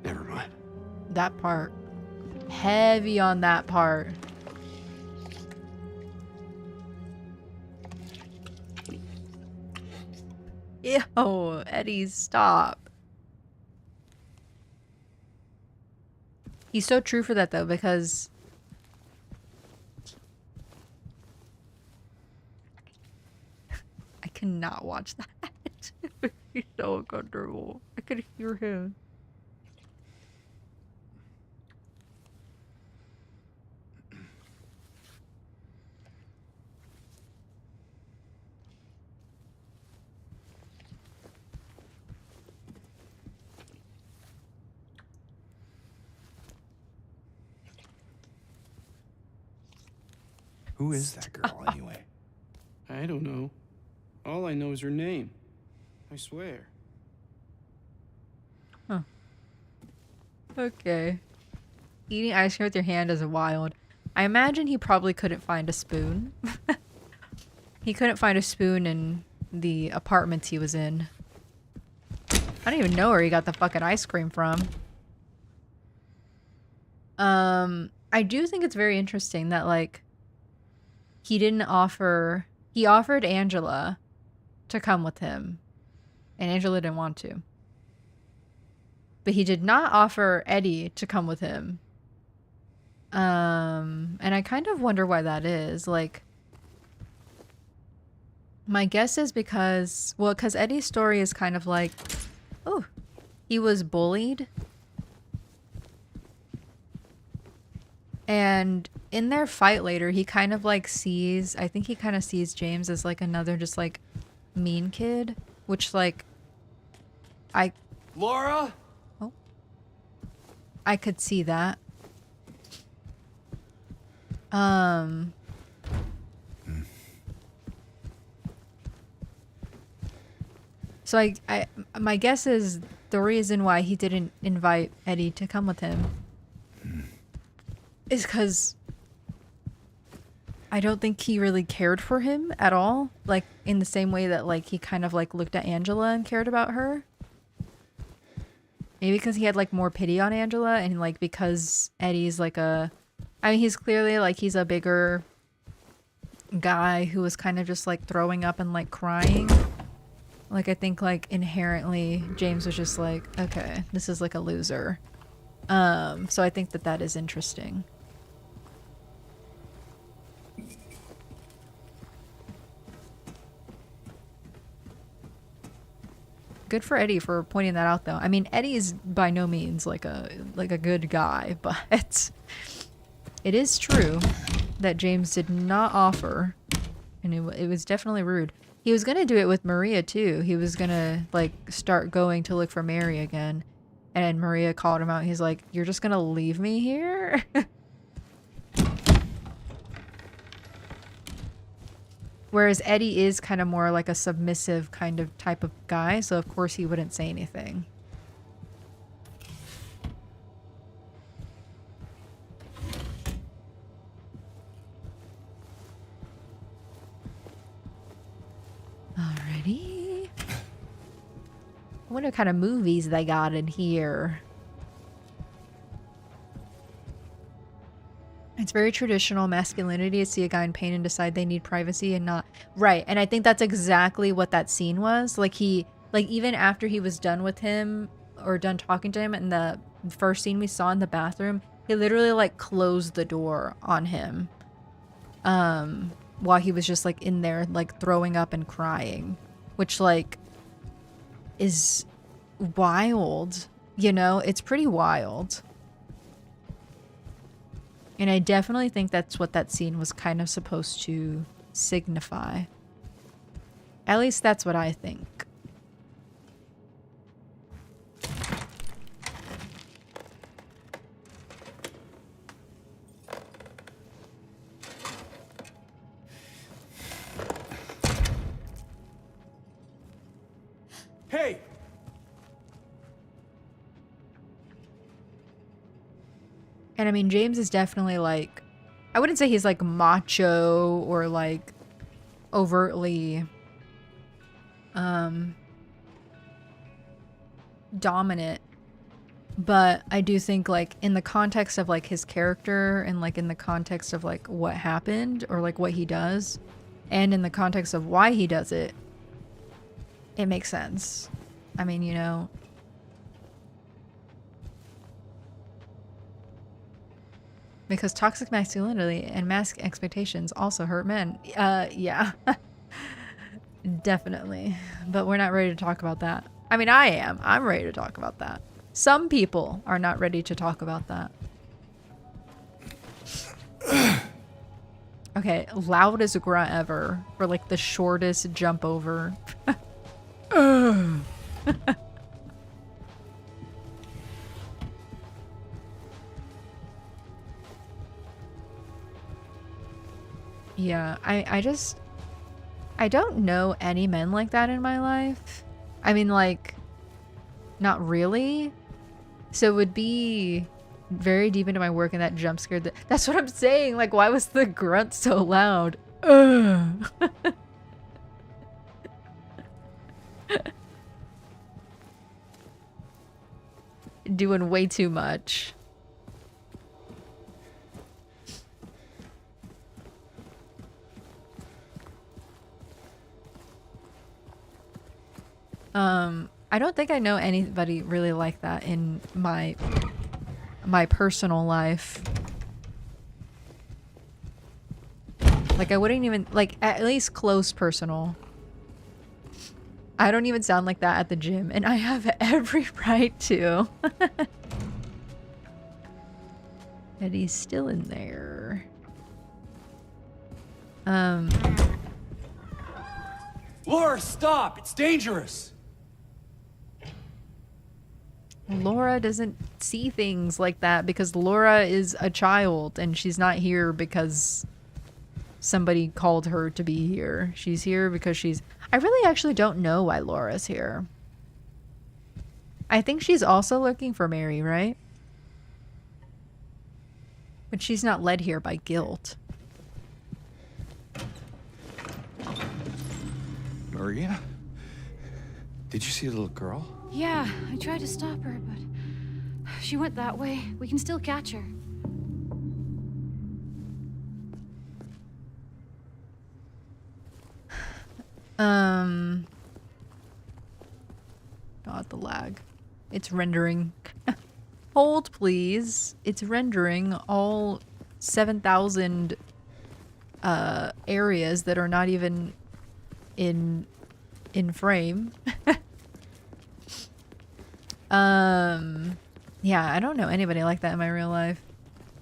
Never mind. that part. Heavy on that part. Ew, Eddie, stop. He's so true for that, though, because... I cannot watch that. He's so uncomfortable. I could hear him. Who is that girl, anyway? I don't know. All I know is her name. I swear. Okay. Eating ice cream with your hand is wild. I imagine he probably couldn't find a spoon. He couldn't find a spoon in the apartments he was in. I don't even know where he got the fucking ice cream from. I do think it's very interesting that, like, he didn't offer... He offered Angela to come with him, and Angela didn't want to. But he did not offer Eddie to come with him. And I kind of wonder why that is. Like, my guess is because, well, because Eddie's story is kind of like, oh, he was bullied. And in their fight later, he kind of like sees, I think he kind of sees James as like another just like mean kid, which like, Laura? I could see that. So I my guess is the reason why he didn't invite Eddie to come with him is because I don't think he really cared for him at all. Like, in the same way that, like, he kind of, like, looked at Angela and cared about her. Maybe because he had, like, more pity on Angela, and, like, because Eddie's, like, I mean, he's clearly, like, he's a bigger guy who was kind of just, like, throwing up and, like, crying. Like, I think, like, inherently, James was just like, okay, this is, like, a loser. So I think that that is interesting. Good for Eddie for pointing that out, though. I mean, Eddie is by no means like a good guy, but it is true that James did not offer, and it was definitely rude. He was gonna do it with Maria too. He was gonna like start going to look for Mary again, and Maria called him out. He's like, "You're just gonna leave me here?" Whereas Eddie is kind of more like a submissive kind of type of guy, so of course he wouldn't say anything. Alrighty. I wonder what kind of movies they got in here. It's very traditional masculinity to see a guy in pain and decide they need privacy and not right. And I think that's exactly what that scene was. Like even after he was done with him or done talking to him in the first scene we saw in the bathroom, he literally like closed the door on him. While he was just like in there like throwing up and crying, which like is wild, you know? It's pretty wild. And I definitely think that's what that scene was kind of supposed to signify. At least that's what I think. Hey! And I mean, James is definitely like, I wouldn't say he's like macho or like overtly dominant, but I do think like in the context of like his character and like in the context of like what happened or like what he does and in the context of why he does it, it makes sense. I mean, you know, because toxic masculinity and mask expectations also hurt men. Yeah. Definitely. But we're not ready to talk about that. I mean, I am. I'm ready to talk about that. Some people are not ready to talk about that. Okay, loudest grunt ever for like the shortest jump over. Yeah, I don't know any men like that in my life. I mean, like, not really. So it would be very deep into my work and that jump scared. That's what I'm saying. Like, why was the grunt so loud? Doing way too much. I don't think I know anybody really like that in my personal life. Like I wouldn't even like at least close personal. I don't even sound like that at the gym and I have every right to. And he's still in there. Laura, stop! It's dangerous! Laura doesn't see things like that because Laura is a child and she's not here because somebody called her to be here. She's here because she's... I really actually don't know why Laura's here. I think she's also looking for Mary, right? But she's not led here by guilt. Maria? Did you see a little girl? Yeah, I tried to stop her, but she went that way. We can still catch her. God, the lag. It's rendering. Hold, please. It's rendering all 7,000 areas that are not even in frame. Yeah, I don't know anybody like that in my real life.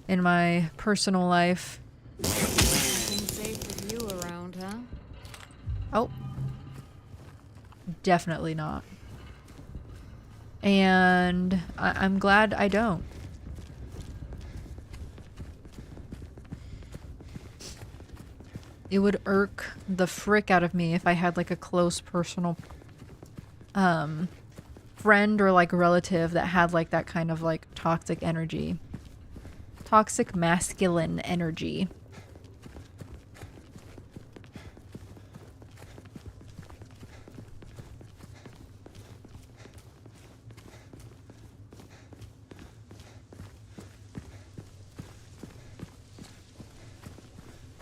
In my personal life. Seems safe with you around, huh? Oh. Definitely not. And I'm glad I don't. It would irk the frick out of me if I had like a close personal friend or like relative that had like that kind of like toxic energy. Toxic masculine energy.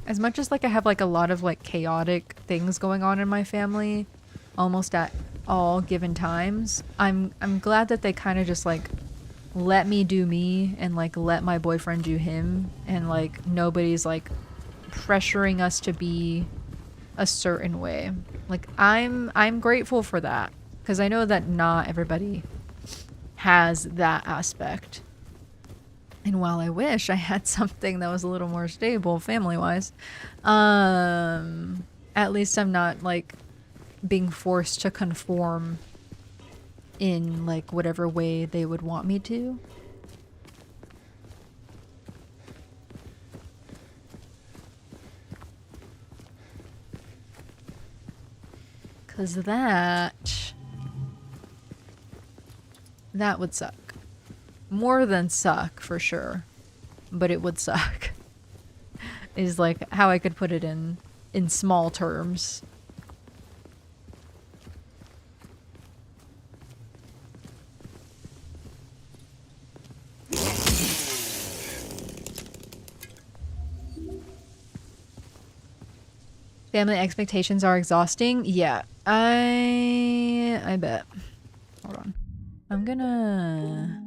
As much as like I have like a lot of like chaotic things going on in my family almost at all given times, I'm glad that they kind of just like let me do me and like let my boyfriend do him, and like nobody's like pressuring us to be a certain way. Like I'm grateful for that, because I know that not everybody has that aspect. And while I wish I had something that was a little more stable family-wise, at least I'm not like being forced to conform in like whatever way they would want me to. Cause that would suck. More than suck, for sure. But it would suck. Is like how I could put it in small terms. Family expectations are exhausting? Yeah. I bet. Hold on. I'm gonna...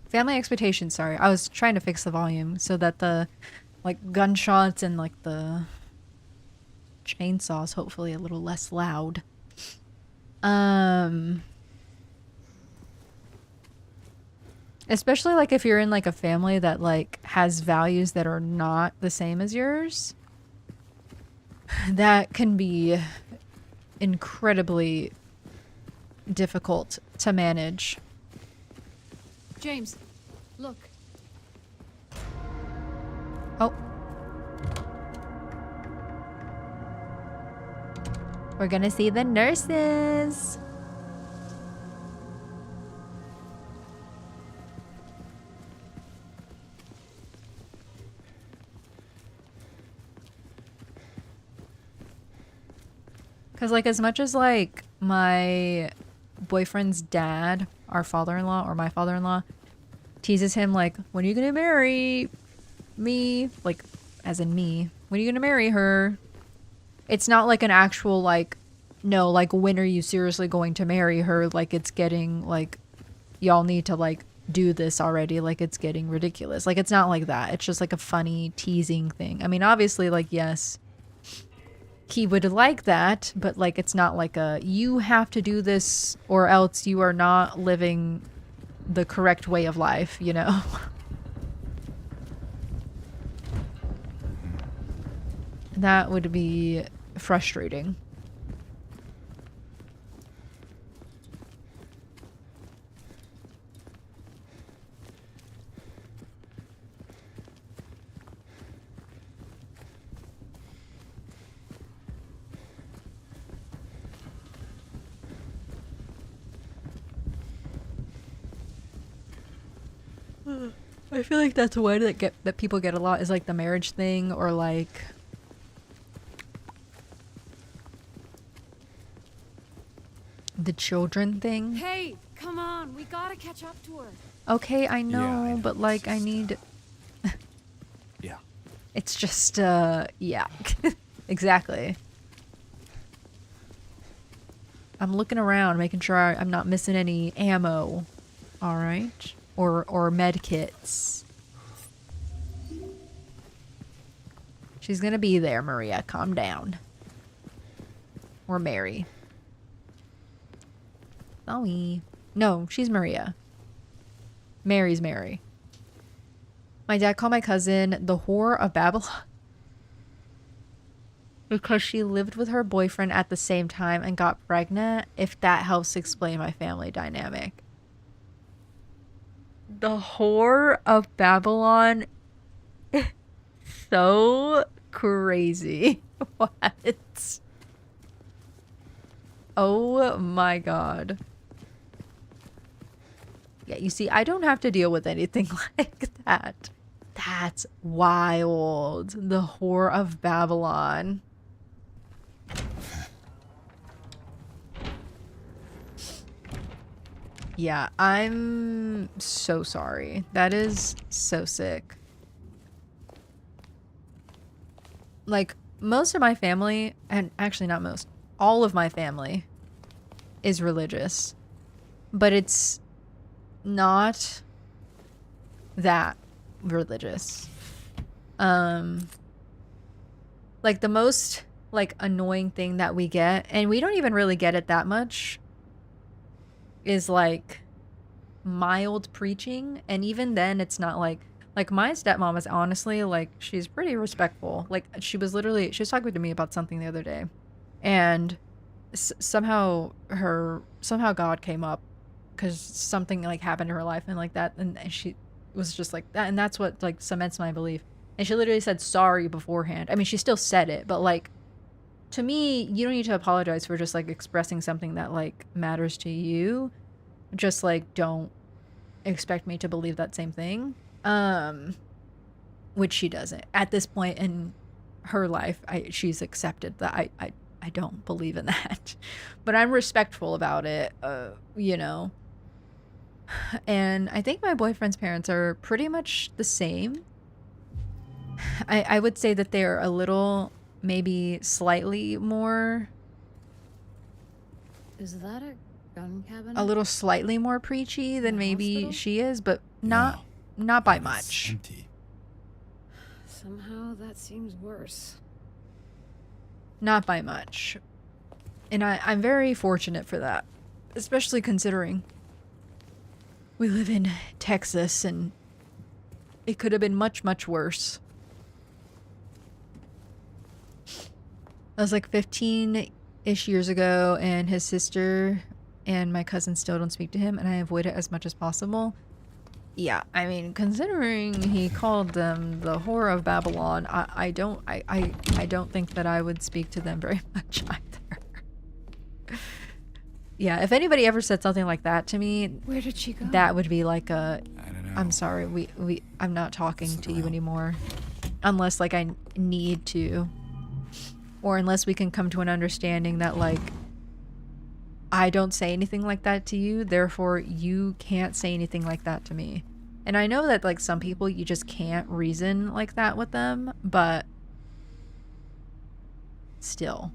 Family expectations, sorry. I was trying to fix the volume so that the like gunshots and like the chainsaws hopefully a little less loud. Especially like if you're in like a family that like has values that are not the same as yours. That can be incredibly difficult to manage. James, look. Oh. We're gonna see the nurses. Cause like as much as like my boyfriend's dad, our father-in-law or my father-in-law, teases him like, when are you gonna marry me? Like, as in me. When are you gonna marry her? It's not like an actual like, no, like when are you seriously going to marry her? Like it's getting like, y'all need to like do this already. Like it's getting ridiculous. Like it's not like that. It's just like a funny teasing thing. I mean, obviously like, yes, he would like that, but like it's not like a you have to do this or else you are not living the correct way of life, you know? That would be frustrating. I feel like that's one that people get a lot is like the marriage thing, or like the children thing. Hey, come on, we gotta catch up to her. Okay, I know, I know, but like it's I just, need Yeah. it's just yeah. Exactly. I'm looking around, making sure I'm not missing any ammo. All right. Or med kits. She's gonna be there, Maria. Calm down. Or Mary. Sorry. No, she's Maria. Mary's Mary. My dad called my cousin the whore of Babylon because she lived with her boyfriend at the same time and got pregnant, if that helps explain my family dynamic. The whore of Babylon is so crazy. What? Oh my god. Yeah, you see, I don't have to deal with anything like that. That's wild. The whore of Babylon. Yeah, I'm so sorry. That is so sick. Like, most of my family, and actually not most, all of my family is religious. But it's not that religious. Like the most like annoying thing that we get, and we don't even really get it that much, is like mild preaching, and even then it's not like my stepmom is honestly like, she's pretty respectful. Like she was talking to me about something the other day, and somehow God came up because something like happened in her life and like that, and she was just like that, and that's what like cements my belief. And she literally said sorry beforehand. I mean, she still said it, but like, to me, you don't need to apologize for just like expressing something that like matters to you. Just like, don't expect me to believe that same thing. Which she doesn't. At this point in her life, she's accepted that I don't believe in that. But I'm respectful about it, you know. And I think my boyfriend's parents are pretty much the same. I would say that they're a little, maybe slightly more, Is that a gun cabinet? a little slightly more preachy than The maybe hospital? she is, but not No, by it's much. empty. Somehow that seems worse. Not by much. And I'm very fortunate for that, especially considering we live in Texas and it could have been much, much worse. That was like 15-ish years ago, and his sister and my cousin still don't speak to him, and I avoid it as much as possible. Yeah, I mean, considering he called them the whore of Babylon, I don't think that I would speak to them very much either. Yeah, if anybody ever said something like that to me, Where did she go? that would be like a, I don't know. I'm sorry, I'm not talking to you Well. anymore. Unless like I need to. Or unless we can come to an understanding that like, I don't say anything like that to you, therefore you can't say anything like that to me. And I know that like some people, you just can't reason like that with them, but still.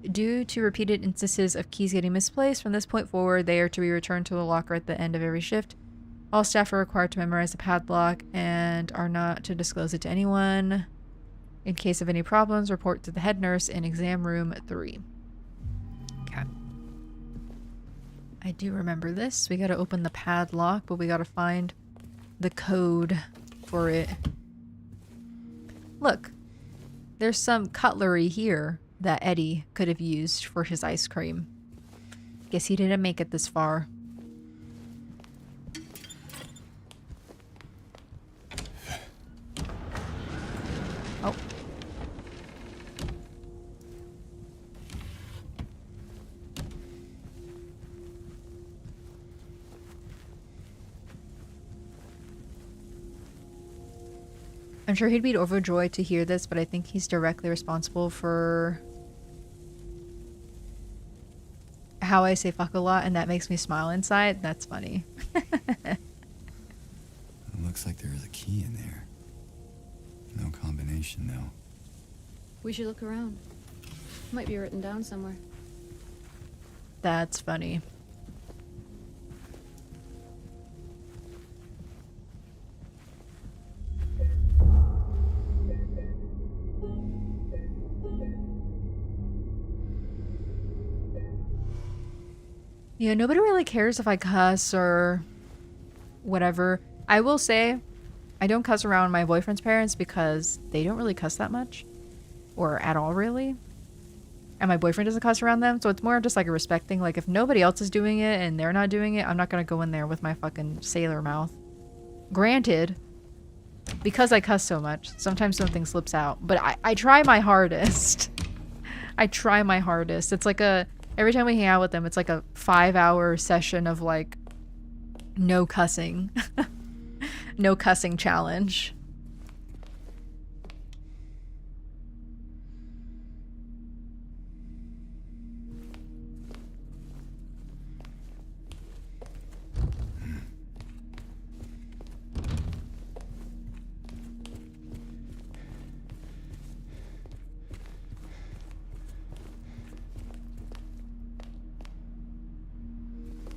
Due to repeated instances of keys getting misplaced, from this point forward, they are to be returned to the locker at the end of every shift. All staff are required to memorize the padlock and are not to disclose it to anyone. In case of any problems, report to the head nurse in exam room 3. Okay. I do remember this. We gotta open the padlock, but we gotta find the code for it. Look, there's some cutlery here that Eddie could have used for his ice cream. Guess he didn't make it this far. Oh. I'm sure he'd be overjoyed to hear this, but I think he's directly responsible for how I say fuck a lot, and that makes me smile inside. That's funny. It looks like there is a key in there. No combination, though. We should look around. Might be written down somewhere. That's funny. Yeah, nobody really cares if I cuss or whatever. I will say, I don't cuss around my boyfriend's parents because they don't really cuss that much. Or at all, really. And my boyfriend doesn't cuss around them, so it's more just like a respect thing. Like, if nobody else is doing it and they're not doing it, I'm not gonna go in there with my fucking sailor mouth. Granted, because I cuss so much, sometimes something slips out. But I try my hardest. I try my hardest. It's like a... Every time we hang out with them, it's like a 5-hour session of like no cussing. No cussing challenge.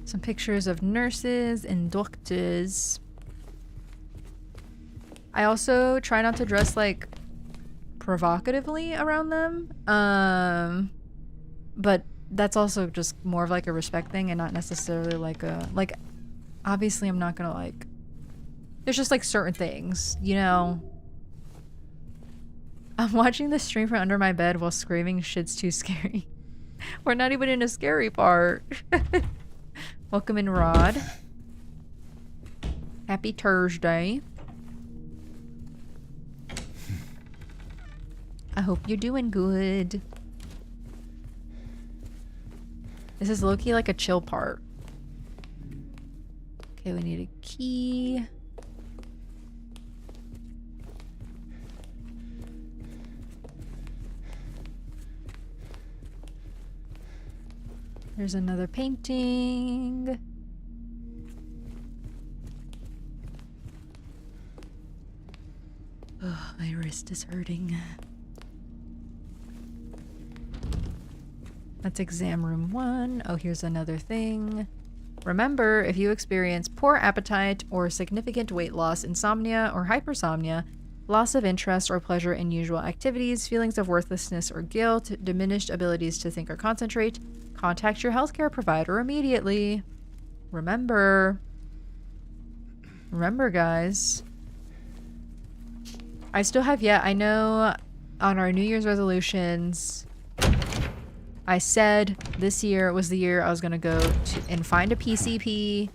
Some pictures of nurses and doctors. I also try not to dress like provocatively around them. But that's also just more of like a respect thing and not necessarily like a like obviously I'm not gonna like there's just like certain things, you know. I'm watching the stream from under my bed while screaming shit's too scary. We're not even in a scary part. Welcome in, Rod. Happy Thursday. I hope you're doing good. This is low-key like a chill part. Okay, we need a key. There's another painting. Oh, my wrist is hurting. That's exam room 1. Oh, here's another thing. Remember, if you experience poor appetite or significant weight loss, insomnia or hypersomnia, loss of interest or pleasure in usual activities, feelings of worthlessness or guilt, diminished abilities to think or concentrate, contact your healthcare provider immediately. Remember, guys. I still have yet. I know on our New Year's resolutions, I said this year was the year I was going to go to and find a PCP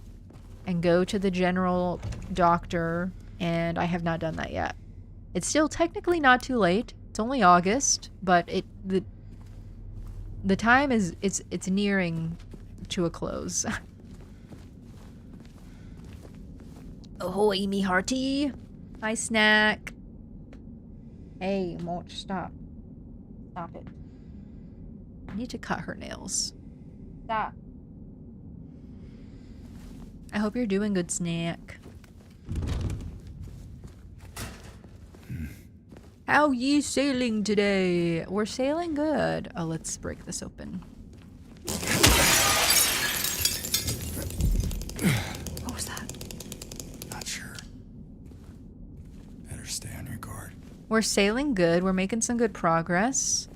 and go to the general doctor, and I have not done that yet. It's still technically not too late. It's only August, but the time is it's nearing to a close. Ahoy, me hearty. Hi, Snack. Hey, Mulch, stop. Stop it. I need to cut her nails. Stop. I hope you're doing good, Snack. How ye sailing today? We're sailing good. Oh, let's break this open. What was that? Not sure. Better stay on your guard. We're sailing good. We're making some good progress.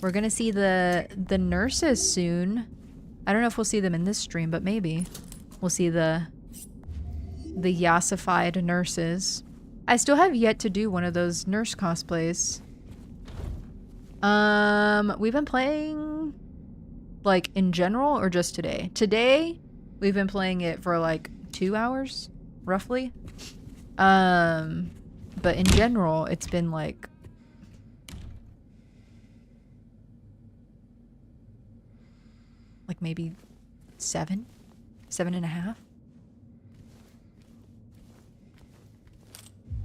We're gonna see the nurses soon. I don't know if we'll see them in this stream, but maybe. We'll see the yassified nurses. I still have yet to do one of those nurse cosplays. We've been playing, like, in general or just today? Today, we've been playing it for, like, 2 hours, roughly. But in general, it's been, like... like, maybe 7? 7.5?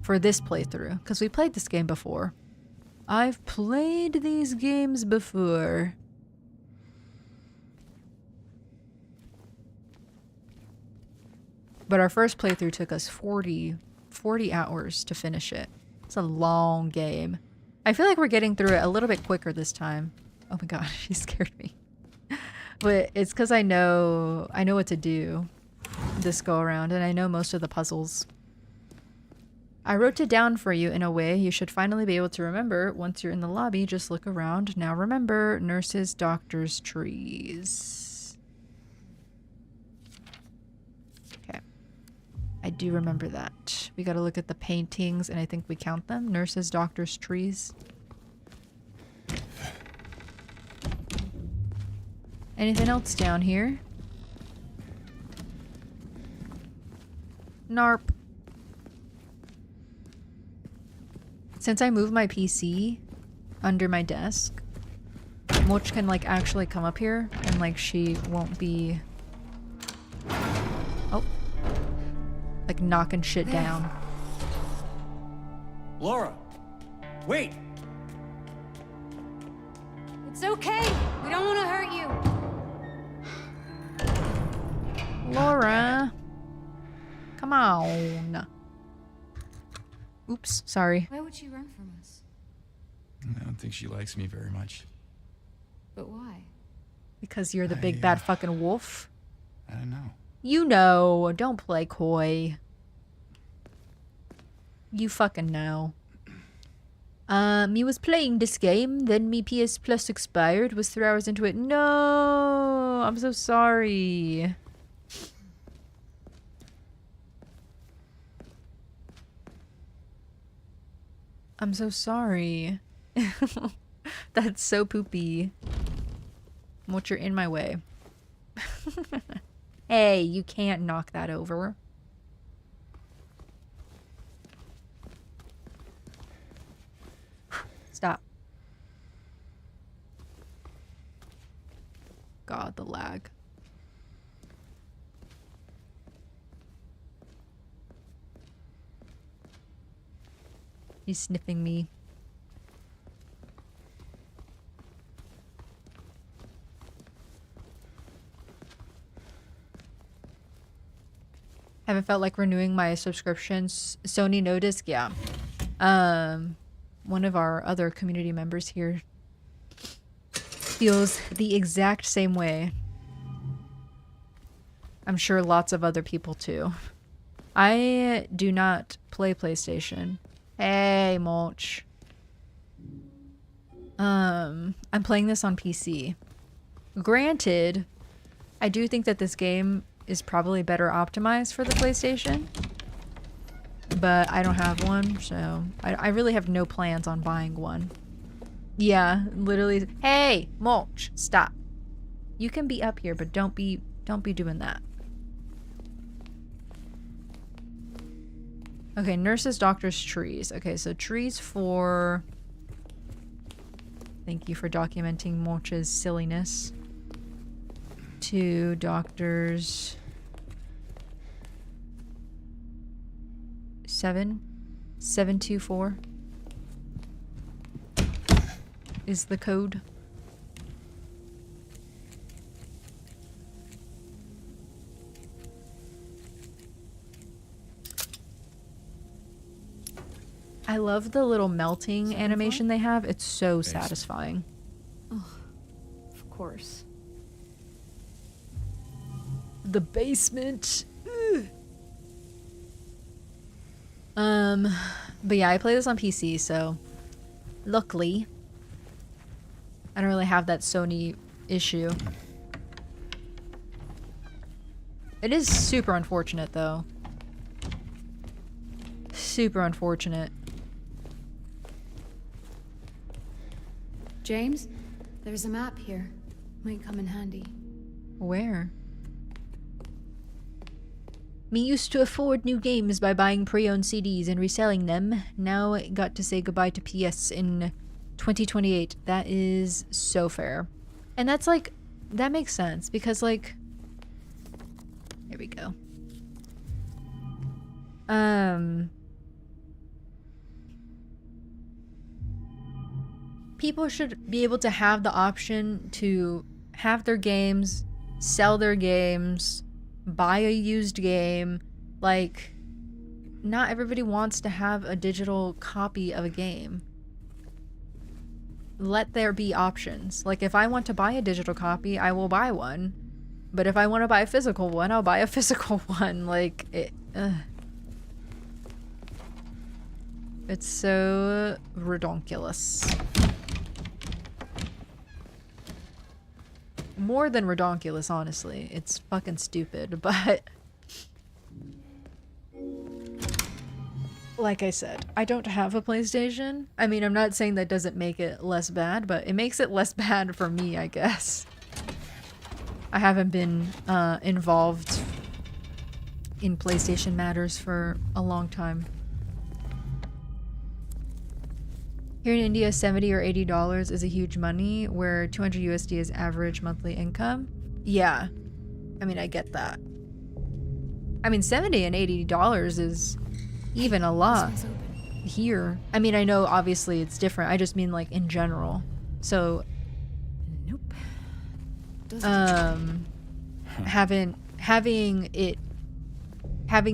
For this playthrough, because we played this game before. I've played these games before. But our first playthrough took us 40 hours to finish it. It's a long game. I feel like we're getting through it a little bit quicker this time. Oh my god, she scared me. But it's because I know what to do this go around, and I know most of the puzzles. I wrote it down for you in a way you should finally be able to remember. Once you're in the lobby, just look around. Now remember, nurses, doctors, trees. Okay. I do remember that. We gotta look at the paintings, and I think we count them. Nurses, doctors, trees. Anything else down here? Narp. Since I moved my PC under my desk, Moch can, like, actually come up here and, like, she won't be... oh. Like, knocking shit down. Laura! Wait! It's okay. We don't want to hurt you. Laura! Come on. Oops, sorry. Why would she run from us? I don't think she likes me very much. But why? Because you're the big bad fucking wolf. I don't know. You know, don't play coy. You fucking know. Me was playing this game, then me PS Plus expired, was 3 hours into it. No! I'm so sorry. I'm so sorry. That's so poopy. What, you're in my way. Hey, you can't knock that over. Stop. God, the lag. He's sniffing me. Haven't felt like renewing my subscriptions. Sony No Disc, yeah. One of our other community members here feels the exact same way. I'm sure lots of other people too. I do not play PlayStation. Hey, Mulch. I'm playing this on PC. Granted, I do think that this game is probably better optimized for the PlayStation. But I don't have one, so I really have no plans on buying one. Yeah, literally. Hey, Mulch, stop. You can be up here, but don't be doing that. Okay, nurses, doctors, trees. Okay, so trees for... Thank you for documenting Mulch's silliness. 2 doctors. 724 is the code. I love the little melting animation they have. It's so satisfying. Oh, of course. The basement. But yeah, I play this on PC, so luckily I don't really have that Sony issue. It is super unfortunate, though. Super unfortunate. James, there's a map here. Might come in handy. Where? Me used to afford new games by buying pre-owned CDs and reselling them. Now got to say goodbye to PS in 2028. That is so fair. And that's like, that makes sense because like, here we go. People should be able to have the option to have their games, sell their games, buy a used game. Like, not everybody wants to have a digital copy of a game. Let there be options. Like, if I want to buy a digital copy, I will buy one. But if I want to buy a physical one, I'll buy a physical one. Like, it's so redonkulous. More than redonkulous, honestly. It's fucking stupid, but... Like I said, I don't have a PlayStation. I mean, I'm not saying that doesn't make it less bad, but it makes it less bad for me, I guess. I haven't been involved in PlayStation matters for a long time. Here in India, $70 or $80 is a huge money, where 200 USD is average monthly income. Yeah, I mean, I get that. I mean, $70 and $80 is even a lot here. I mean, I know obviously it's different. I just mean like in general. So, Nope. having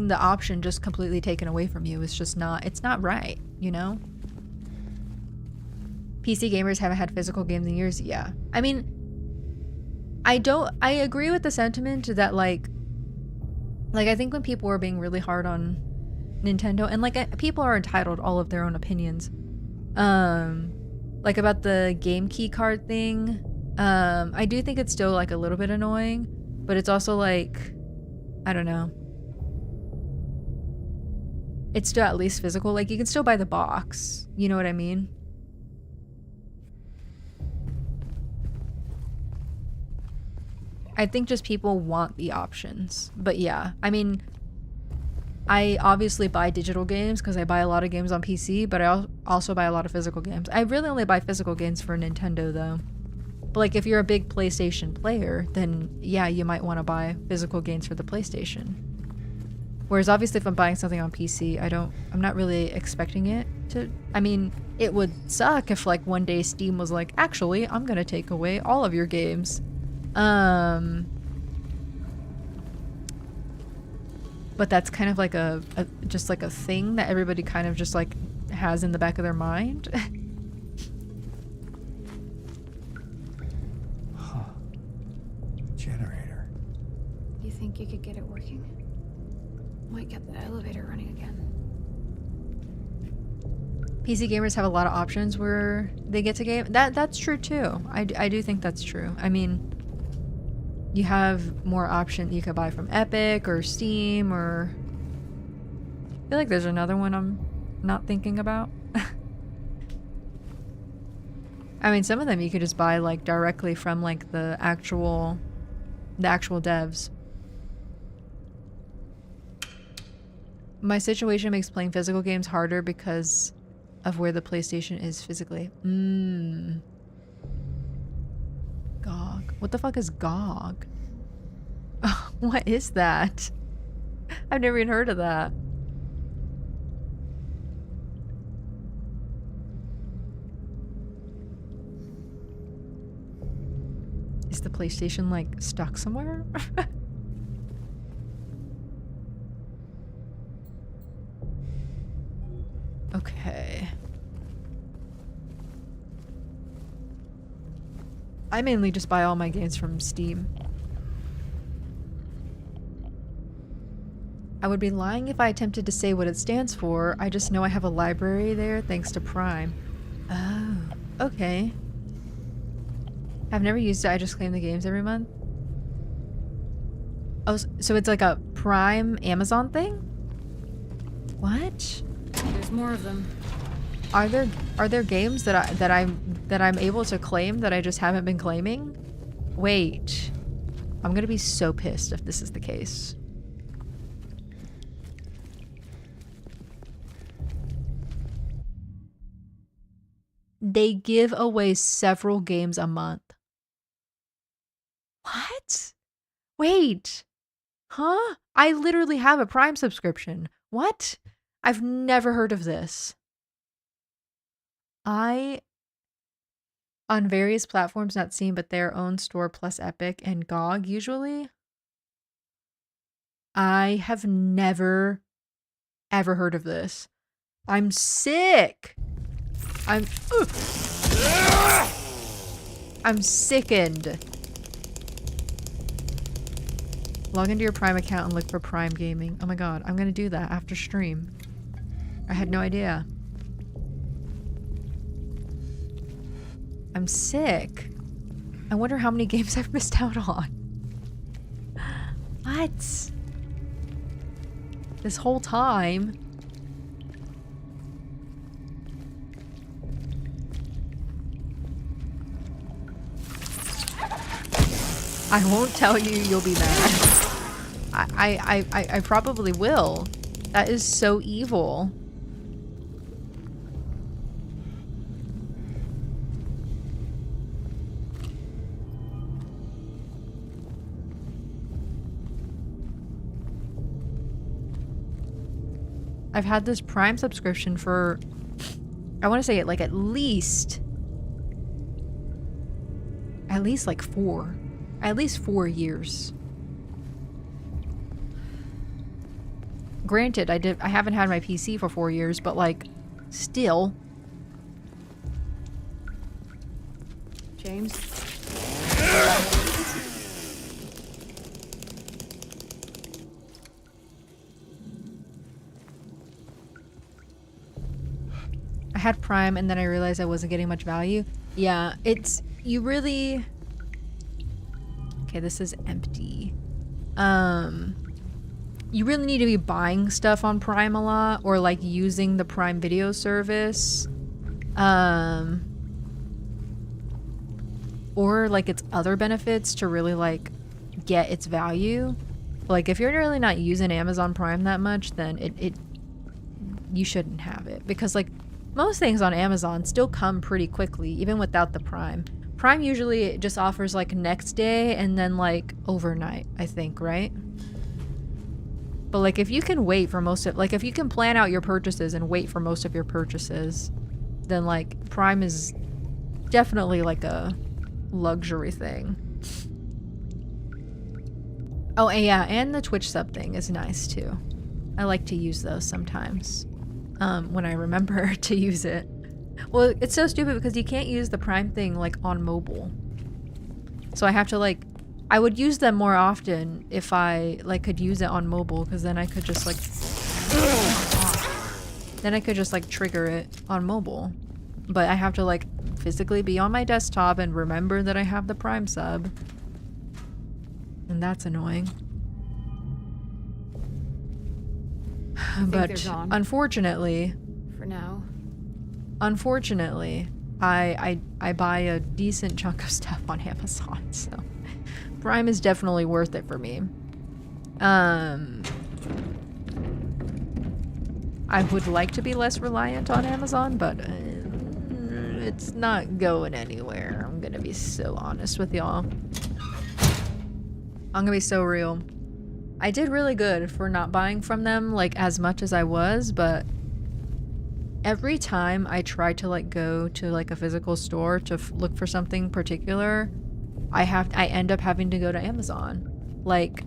the option just completely taken away from you is just not, it's not right, you know? PC gamers haven't had physical games in years. Yeah. I mean, I agree with the sentiment that like I think when people are being really hard on Nintendo, and like people are entitled all of their own opinions, like about the game key card thing, I do think it's still like a little bit annoying, but it's also like, I don't know, it's still at least physical. Like you can still buy the box, you know what I mean? I think just people want the options. But yeah, I mean, I obviously buy digital games because I buy a lot of games on PC, but I also buy a lot of physical games. I really only buy physical games for Nintendo though. But like if you're a big PlayStation player, then yeah, you might want to buy physical games for the PlayStation. Whereas obviously if I'm buying something on PC, I'm not really expecting it to, I mean, it would suck if like one day Steam was like, actually, I'm gonna take away all of your games. But that's kind of like just like a thing that everybody kind of just like has in the back of their mind. Huh. Generator. You think you could get it working? Might get the elevator running again. PC gamers have a lot of options where they get to game. That's true too. I do think that's true. I mean, you have more options. You could buy from Epic or Steam, or I feel like there's another one I'm not thinking about. I mean, some of them you could just buy like directly from like the actual devs. My situation makes playing physical games harder because of where the PlayStation is physically. GOG. What the fuck is GOG? What is that? I've never even heard of that. Is the PlayStation like stuck somewhere? Okay. I mainly just buy all my games from Steam. I would be lying if I attempted to say what it stands for. I just know I have a library there thanks to Prime. Oh, okay. I've never used it. I just claim the games every month. Oh, so it's like a Prime Amazon thing? What? There's more of them. Are there games that I'm able to claim that I just haven't been claiming? Wait. I'm gonna be so pissed if this is the case. They give away several games a month. What? Wait. Huh? I literally have a Prime subscription. What? I've never heard of this. On various platforms not seen but their own store plus Epic and GOG usually. I have never ever heard of this. I'm sick. I'm sickened. Log into your Prime account and look for Prime Gaming. Oh my god, I'm gonna do that after stream. I had no idea. I'm sick. I wonder how many games I've missed out on. What? This whole time. I won't tell you, you'll be mad. I probably will. That is so evil. I've had this Prime subscription for, I want to say it like at least like 4 years. Granted, I haven't had my PC for 4 years, but like, still. James? I had Prime and then I realized I wasn't getting much value. Yeah, you really... Okay, this is empty. You really need to be buying stuff on Prime a lot or like using the Prime Video service. Or like its other benefits to really like get its value. Like if you're really not using Amazon Prime that much, then you shouldn't have it, because like most things on Amazon still come pretty quickly even without the Prime. Prime usually just offers like next day and then like overnight, I think, right? But like if you can wait for most of, like if you can plan out your purchases and wait for most of your purchases, then like Prime is definitely like a luxury thing. Oh, and yeah, and the Twitch sub thing is nice too. I like to use those sometimes when I remember to use it. Well, it's so stupid because you can't use the Prime thing like on mobile. So I have to like, I would use them more often if I like could use it on mobile, because then I could just like, trigger it on mobile. But I have to like physically be on my desktop and remember that I have the Prime sub. And that's annoying. But unfortunately, For now. unfortunately, I buy a decent chunk of stuff on Amazon, so Prime is definitely worth it for me. I would like to be less reliant on Amazon, but it's not going anywhere. I'm gonna be so honest with y'all. I'm gonna be so real. I did really good for not buying from them like as much as I was, but every time I try to like go to like a physical store to look for something particular, I end up having to go to Amazon. Like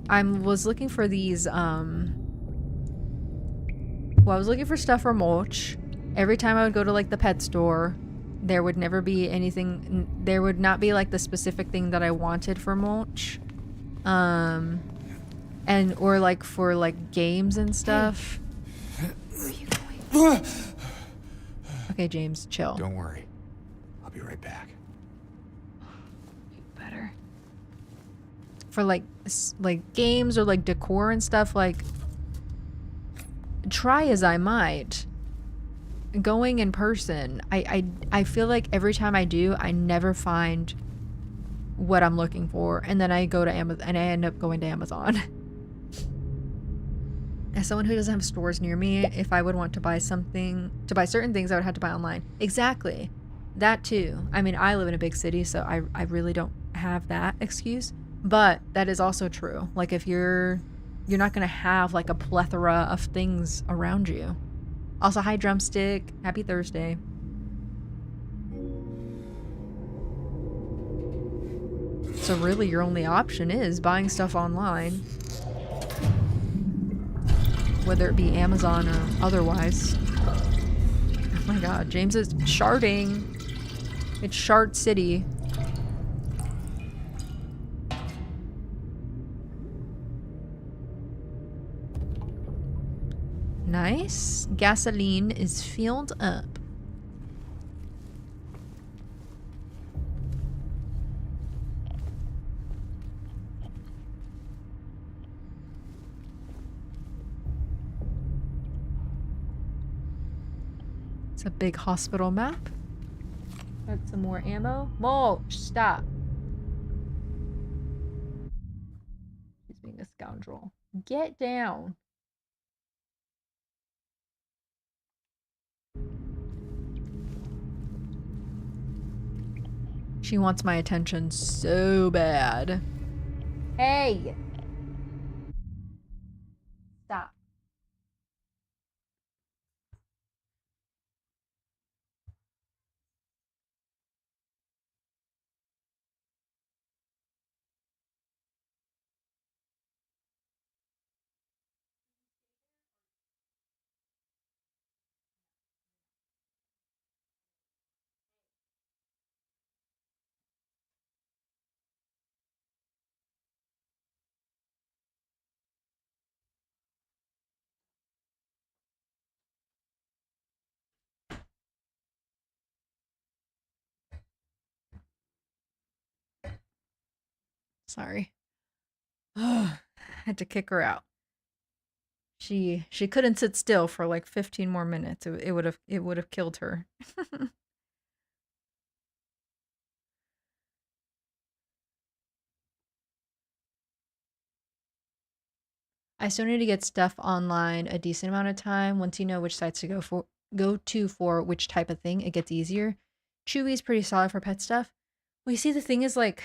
I was looking for these I was looking for stuff for mulch. Every time I would go to like the pet store, there would never be anything, there would not be like the specific thing that I wanted for mulch. And or like for like games and stuff. Where are you going? Okay, James, chill. Don't worry. I'll be right back. for like like games or like decor and stuff, like try as I might, going in person, I feel like every time I do, I never find what I'm looking for, and then I go to Amazon and I end up going to Amazon. As someone who doesn't have stores near me, if I would want to buy something, to buy certain things, I would have to buy online. Exactly. That too. I mean, I live in a big city, so I really don't have that excuse. But that is also true. Like if you're not gonna have like a plethora of things around you. Also, hi Drumstick. Happy Thursday. So really your only option is buying stuff online. Whether it be Amazon or otherwise. Oh my god, James is sharding. It's Shard City. Nice. Gasoline is filled up. It's a big hospital map. Got some more ammo. Mulch, stop. He's being a scoundrel. Get down. She wants my attention so bad. Hey! Stop. Sorry. Had to kick her out. She couldn't sit still for like 15 more minutes. It would have killed her. I still need to get stuff online a decent amount of time. Once you know which sites to go to for which type of thing, it gets easier. Chewy's pretty solid for pet stuff. Well, you see, the thing is, like,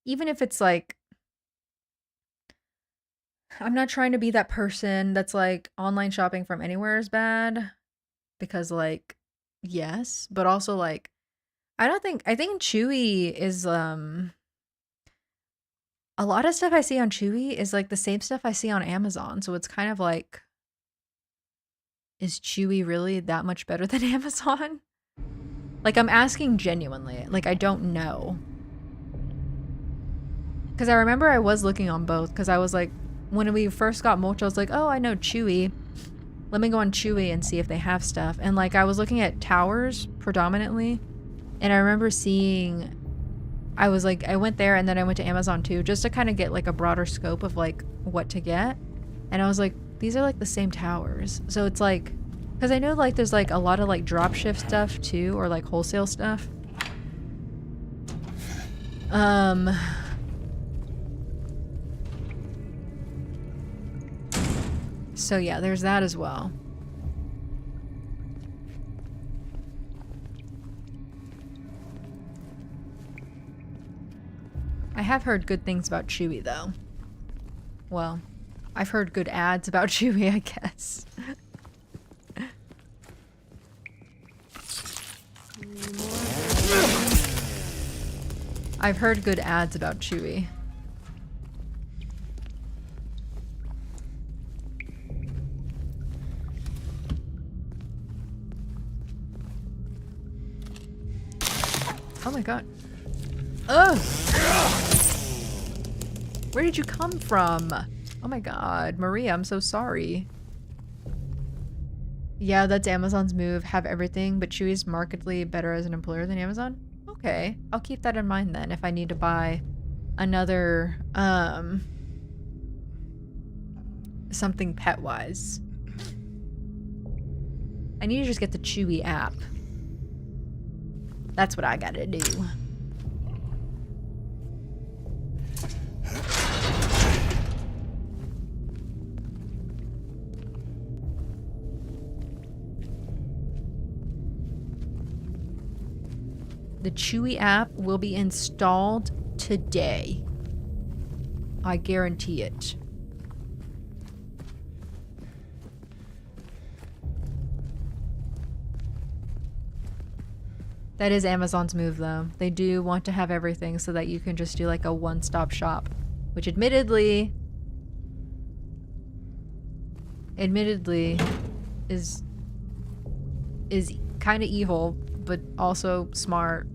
even if it's like, I'm not trying to be that person that's like online shopping from anywhere is bad, because like, yes, but also like, I think Chewy is a lot of stuff I see on Chewy is like the same stuff I see on Amazon. So it's kind of like, is Chewy really that much better than Amazon? Like, I'm asking genuinely. Like, I don't know. Because I remember I was looking on both. Because I was like, when we first got Mulch, I was like, oh, I know Chewy. Let me go on Chewy and see if they have stuff. And like, I was looking at towers predominantly. And I remember seeing, I was like, I went there and then I went to Amazon too, just to kind of get like a broader scope of like what to get. And I was like, these are like the same towers. So it's like, because I know like there's like a lot of like dropship stuff too, or like wholesale stuff. So yeah, there's that as well. I have heard good things about Chewy though. Well, I've heard good ads about Chewy, I guess. I've heard good ads about Chewy. Oh my god. Ugh! Where did you come from? Oh my god, Maria, I'm so sorry. Yeah, that's Amazon's move. Have everything, but Chewy's markedly better as an employer than Amazon. Okay, I'll keep that in mind then if I need to buy another something pet wise. I need to just get the Chewy app. That's what I gotta do. The Chewy app will be installed today. I guarantee it. That is Amazon's move though. They do want to have everything so that you can just do like a one-stop shop, which admittedly is kind of evil, but also smart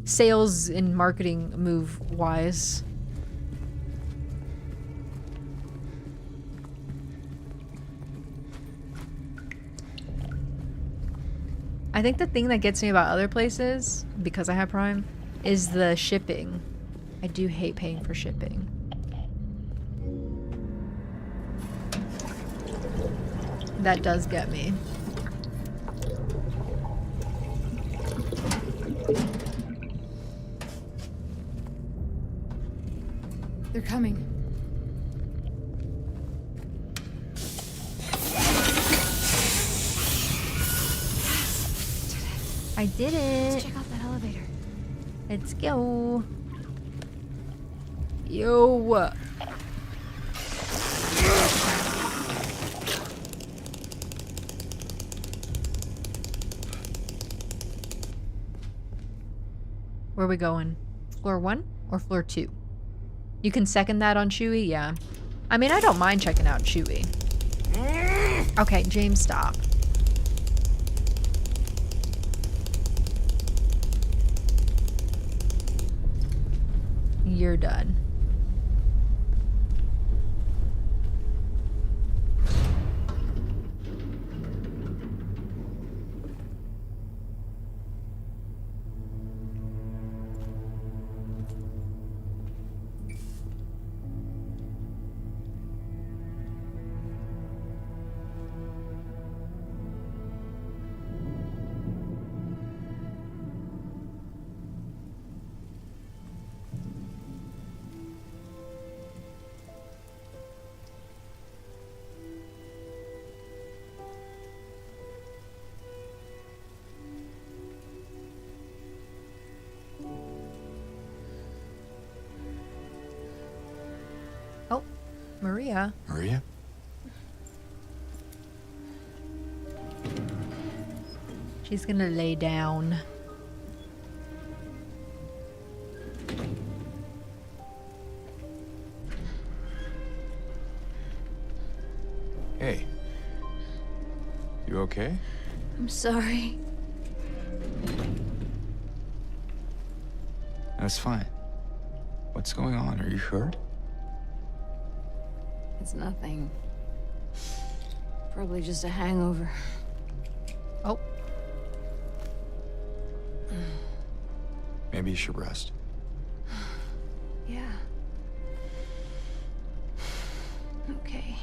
sales and marketing move wise. I think the thing that gets me about other places, because I have Prime, is the shipping. I do hate paying for shipping. That does get me. They're coming. I did Let's it. check out that elevator. Let's go. Yo. Where are we going? Floor 1 or floor 2? You can second that on Chewy? Yeah. I mean, I don't mind checking out Chewy. Okay, James, stop. You're done. Oh, Maria. Maria? She's gonna lay down. Hey. You okay? I'm sorry. That's fine. What's going on? Are you hurt? It's nothing. Probably just a hangover. Oh, Maybe you should rest. Yeah. Okay.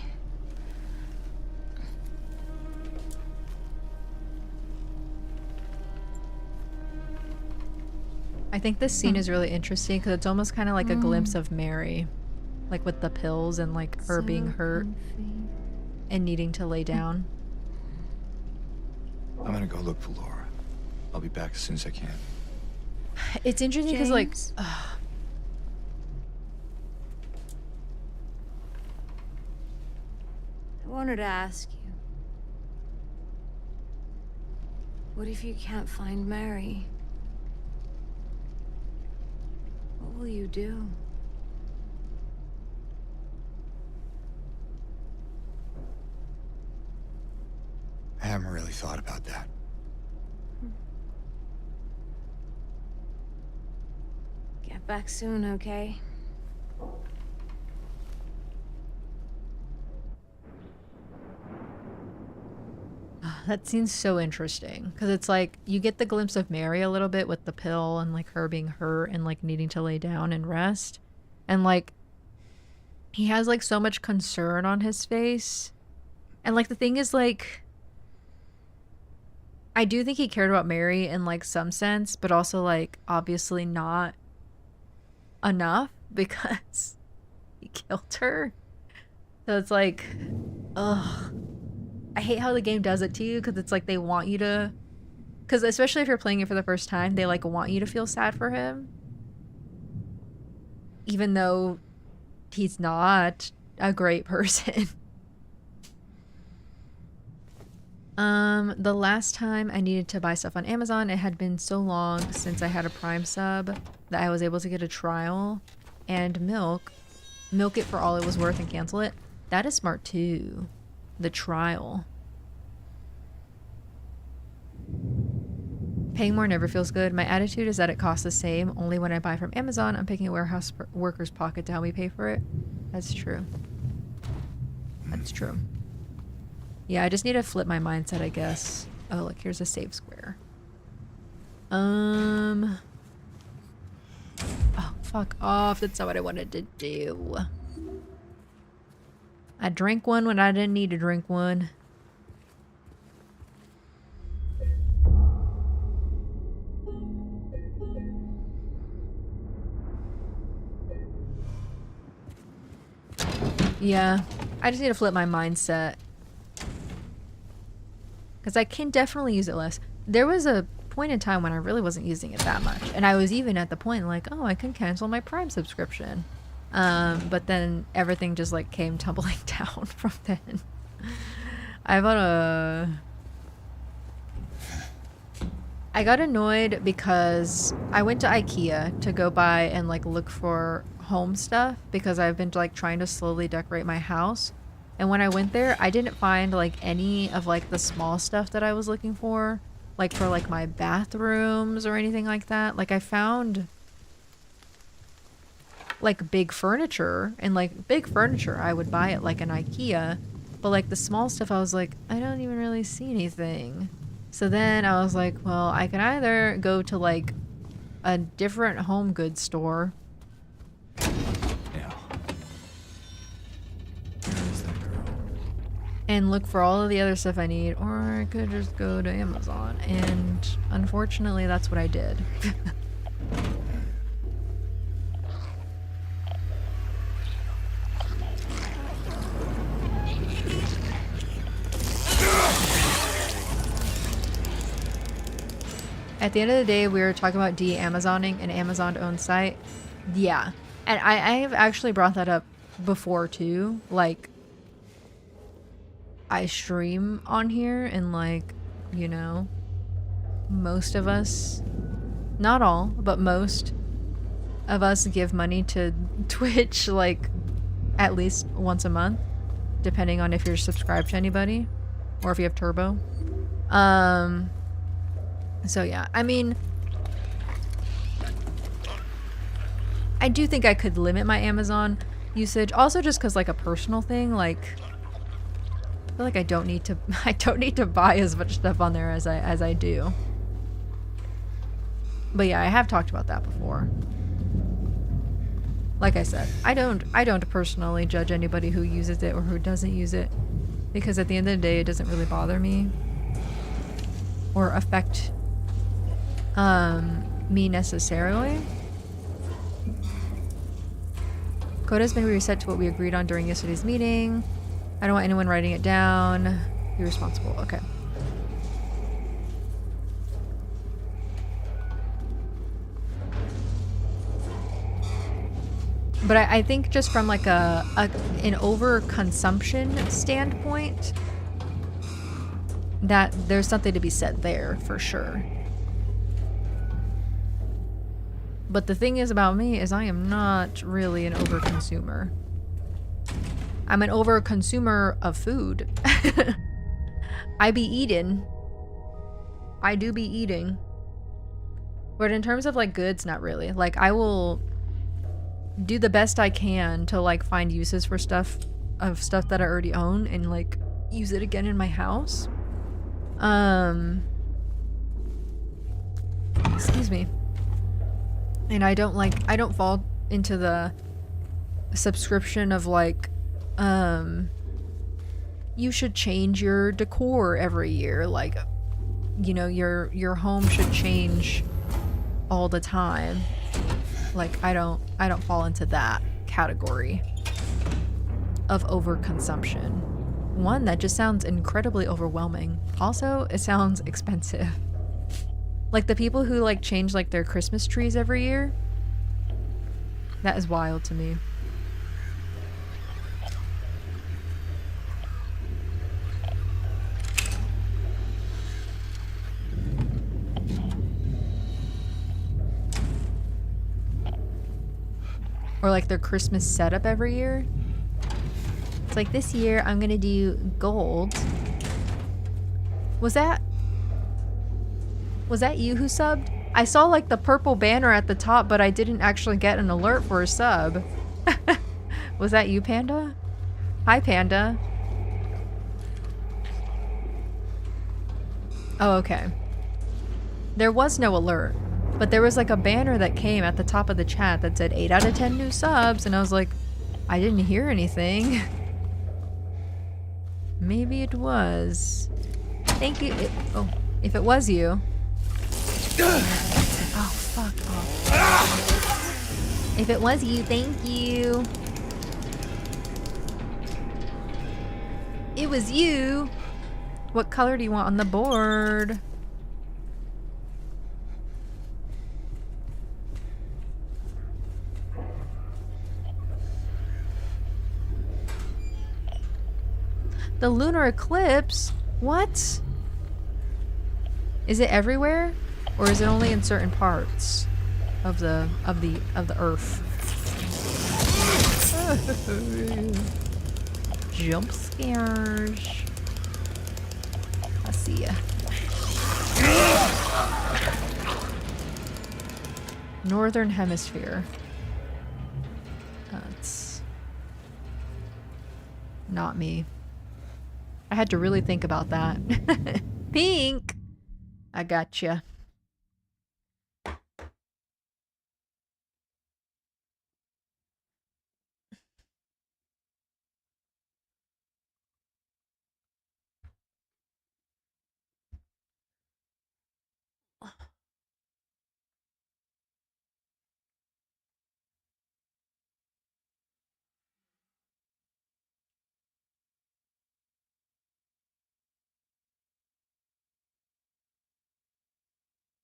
I think this scene is really interesting because it's almost kind of like a glimpse of Mary. Like with the pills and like her being hurt and needing to lay down. I'm gonna go look for Laura. I'll be back as soon as I can. It's interesting because like James? I wanted to ask you. What if you can't find Mary? What will you do? I haven't really thought about that. Get back soon, okay? that scene's so interesting because it's like you get the glimpse of Mary a little bit with the pill and like her being hurt and like needing to lay down and rest. And like he has like so much concern on his face. And like the thing is like I do think he cared about Mary in like some sense, but also like obviously not enough because he killed her. So it's like, ugh. I hate how the game does it to you because it's like they want you to, because especially if you're playing it for the first time, they like want you to feel sad for him. Even though he's not a great person. The last time I needed to buy stuff on Amazon, it had been so long since I had a Prime sub that I was able to get a trial and milk it for all it was worth and cancel it. That is smart too. The trial. Paying more never feels good. My attitude is that it costs the same. Only when I buy from Amazon, I'm picking a warehouse worker's pocket to help me pay for it. That's true. That's true. Yeah, I just need to flip my mindset, I guess. Oh, look, here's a save square. Oh, fuck off. That's not what I wanted to do. I drank one when I didn't need to drink one. Yeah, I just need to flip my mindset. Because I can definitely use it less. There was a point in time when I really wasn't using it that much. And I was even at the point like, oh, I can cancel my Prime subscription. But then everything just like came tumbling down from then. I got annoyed because I went to IKEA to go buy and like look for home stuff because I've been like trying to slowly decorate my house. And when I went there, I didn't find like any of like the small stuff that I was looking for, like for like my bathrooms or anything like that. Like I found like big furniture, and like big furniture I would buy at like an IKEA, but like the small stuff I was like, I don't even really see anything. So then I was like, well, I can either go to like a different home goods store. Yeah. There's that girl. And look for all of the other stuff I need, or I could just go to Amazon. And unfortunately, that's what I did. At the end of the day, we were talking about de-Amazoning an Amazon-owned site. Yeah. And I have actually brought that up before too. Like, I stream on here and like, you know, most of us, not all, but most of us give money to Twitch like at least once a month, depending on if you're subscribed to anybody or if you have Turbo. So yeah, I mean, I do think I could limit my Amazon usage, also just because like a personal thing, like I feel like I don't need to buy as much stuff on there as I do. But yeah, I have talked about that before. Like I said, I don't personally judge anybody who uses it or who doesn't use it, because at the end of the day, it doesn't really bother me or affect me necessarily. Quotas may be reset to what we agreed on during yesterday's meeting. I don't want anyone writing it down. Be responsible. Okay. But I think just from like an overconsumption standpoint, that there's something to be said there for sure. But the thing is about me is I am not really an overconsumer. I'm an overconsumer of food. I be eating. I do be eating. But in terms of like goods, not really. Like I will do the best I can to like find uses for stuff that I already own and like use it again in my house. Excuse me. And I don't fall into the subscription of like, you should change your decor every year. Like, you know, your home should change all the time. Like, I don't fall into that category of overconsumption. One, that just sounds incredibly overwhelming. Also, it sounds expensive. Like the people who like change like their Christmas trees every year. That is wild to me. Or like their Christmas setup every year. It's like, this year I'm gonna do gold. Was that you who subbed? I saw like the purple banner at the top, but I didn't actually get an alert for a sub. Was that you, Panda? Hi, Panda. Oh, okay. There was no alert, but there was like a banner that came at the top of the chat that said 8 out of 10 new subs, and I was like, I didn't hear anything. Maybe it was. Thank you. If it was you. Oh, fuck off. If it was you, thank you. It was you. What color do you want on the board? The lunar eclipse? What? Is it everywhere? Or is it only in certain parts of the earth? Jump scares. I see ya. Northern Hemisphere. That's not me. I had to really think about that. Pink! I gotcha.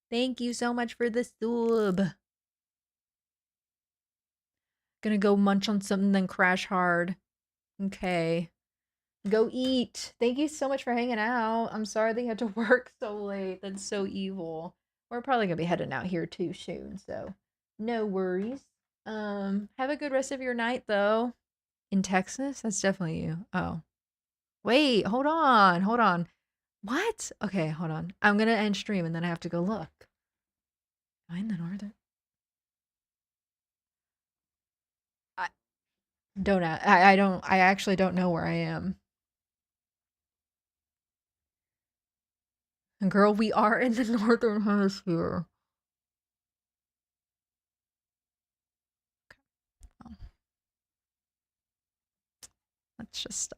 Thank you so much for the sub. Gonna go munch on something, then crash hard. Okay. Go eat. Thank you so much for hanging out. I'm sorry that you had to work so late. That's so evil. We're probably gonna be heading out here too soon, so no worries. Have a good rest of your night though. In Texas? That's definitely you. Oh. Wait, hold on. Hold on. What? Okay, hold on. I'm gonna end stream and then I have to go look. Am I in the northern? I actually don't know where I am. And girl, we are in the northern hemisphere. Okay. Oh. Let's just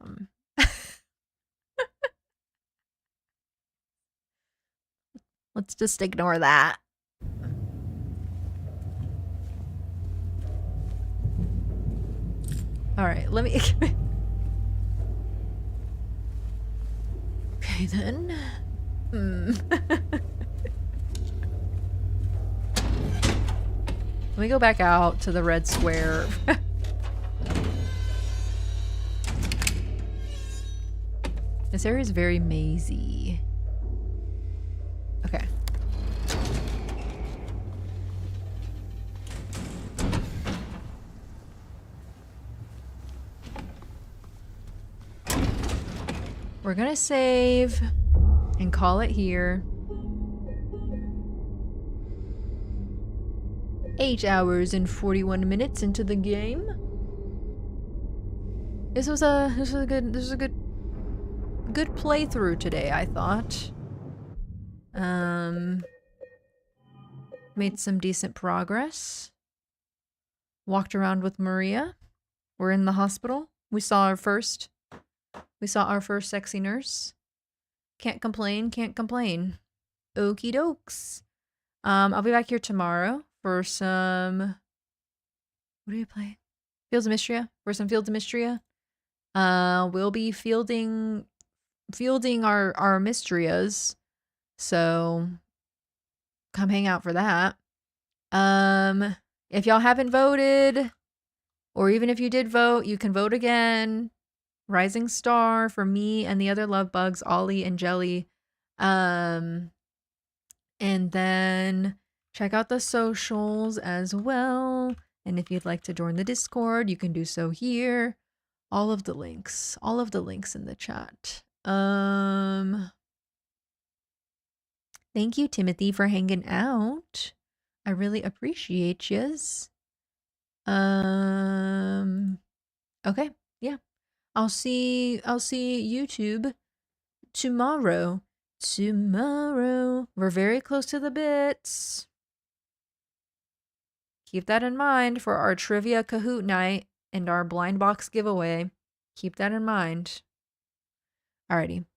let's just ignore that. All right, let me Okay then. Let me go back out to the red square. This area is very mazy. Okay. We're gonna save and call it here. 8 hours and 41 minutes into the game. This was a good playthrough today, I thought. Made some decent progress. Walked around with Maria. We're in the hospital. We saw our first sexy nurse. Can't complain, can't complain. Okie dokes. I'll be back here tomorrow for some... What do you play? Fields of Mystria? For some Fields of Mystria. We'll be fielding our Mystrias. So come hang out for that. If y'all haven't voted, or even if you did vote, you can vote again. Rising Star for me and the other love bugs, Ollie and Jelly. And then check out the socials as well. And if you'd like to join the Discord, you can do so here. All of the links in the chat. Thank you, Timothy, for hanging out. I really appreciate yous. Okay, yeah. I'll see YouTube tomorrow. We're very close to the bits. Keep that in mind for our trivia Kahoot night and our blind box giveaway. Keep that in mind. Alrighty.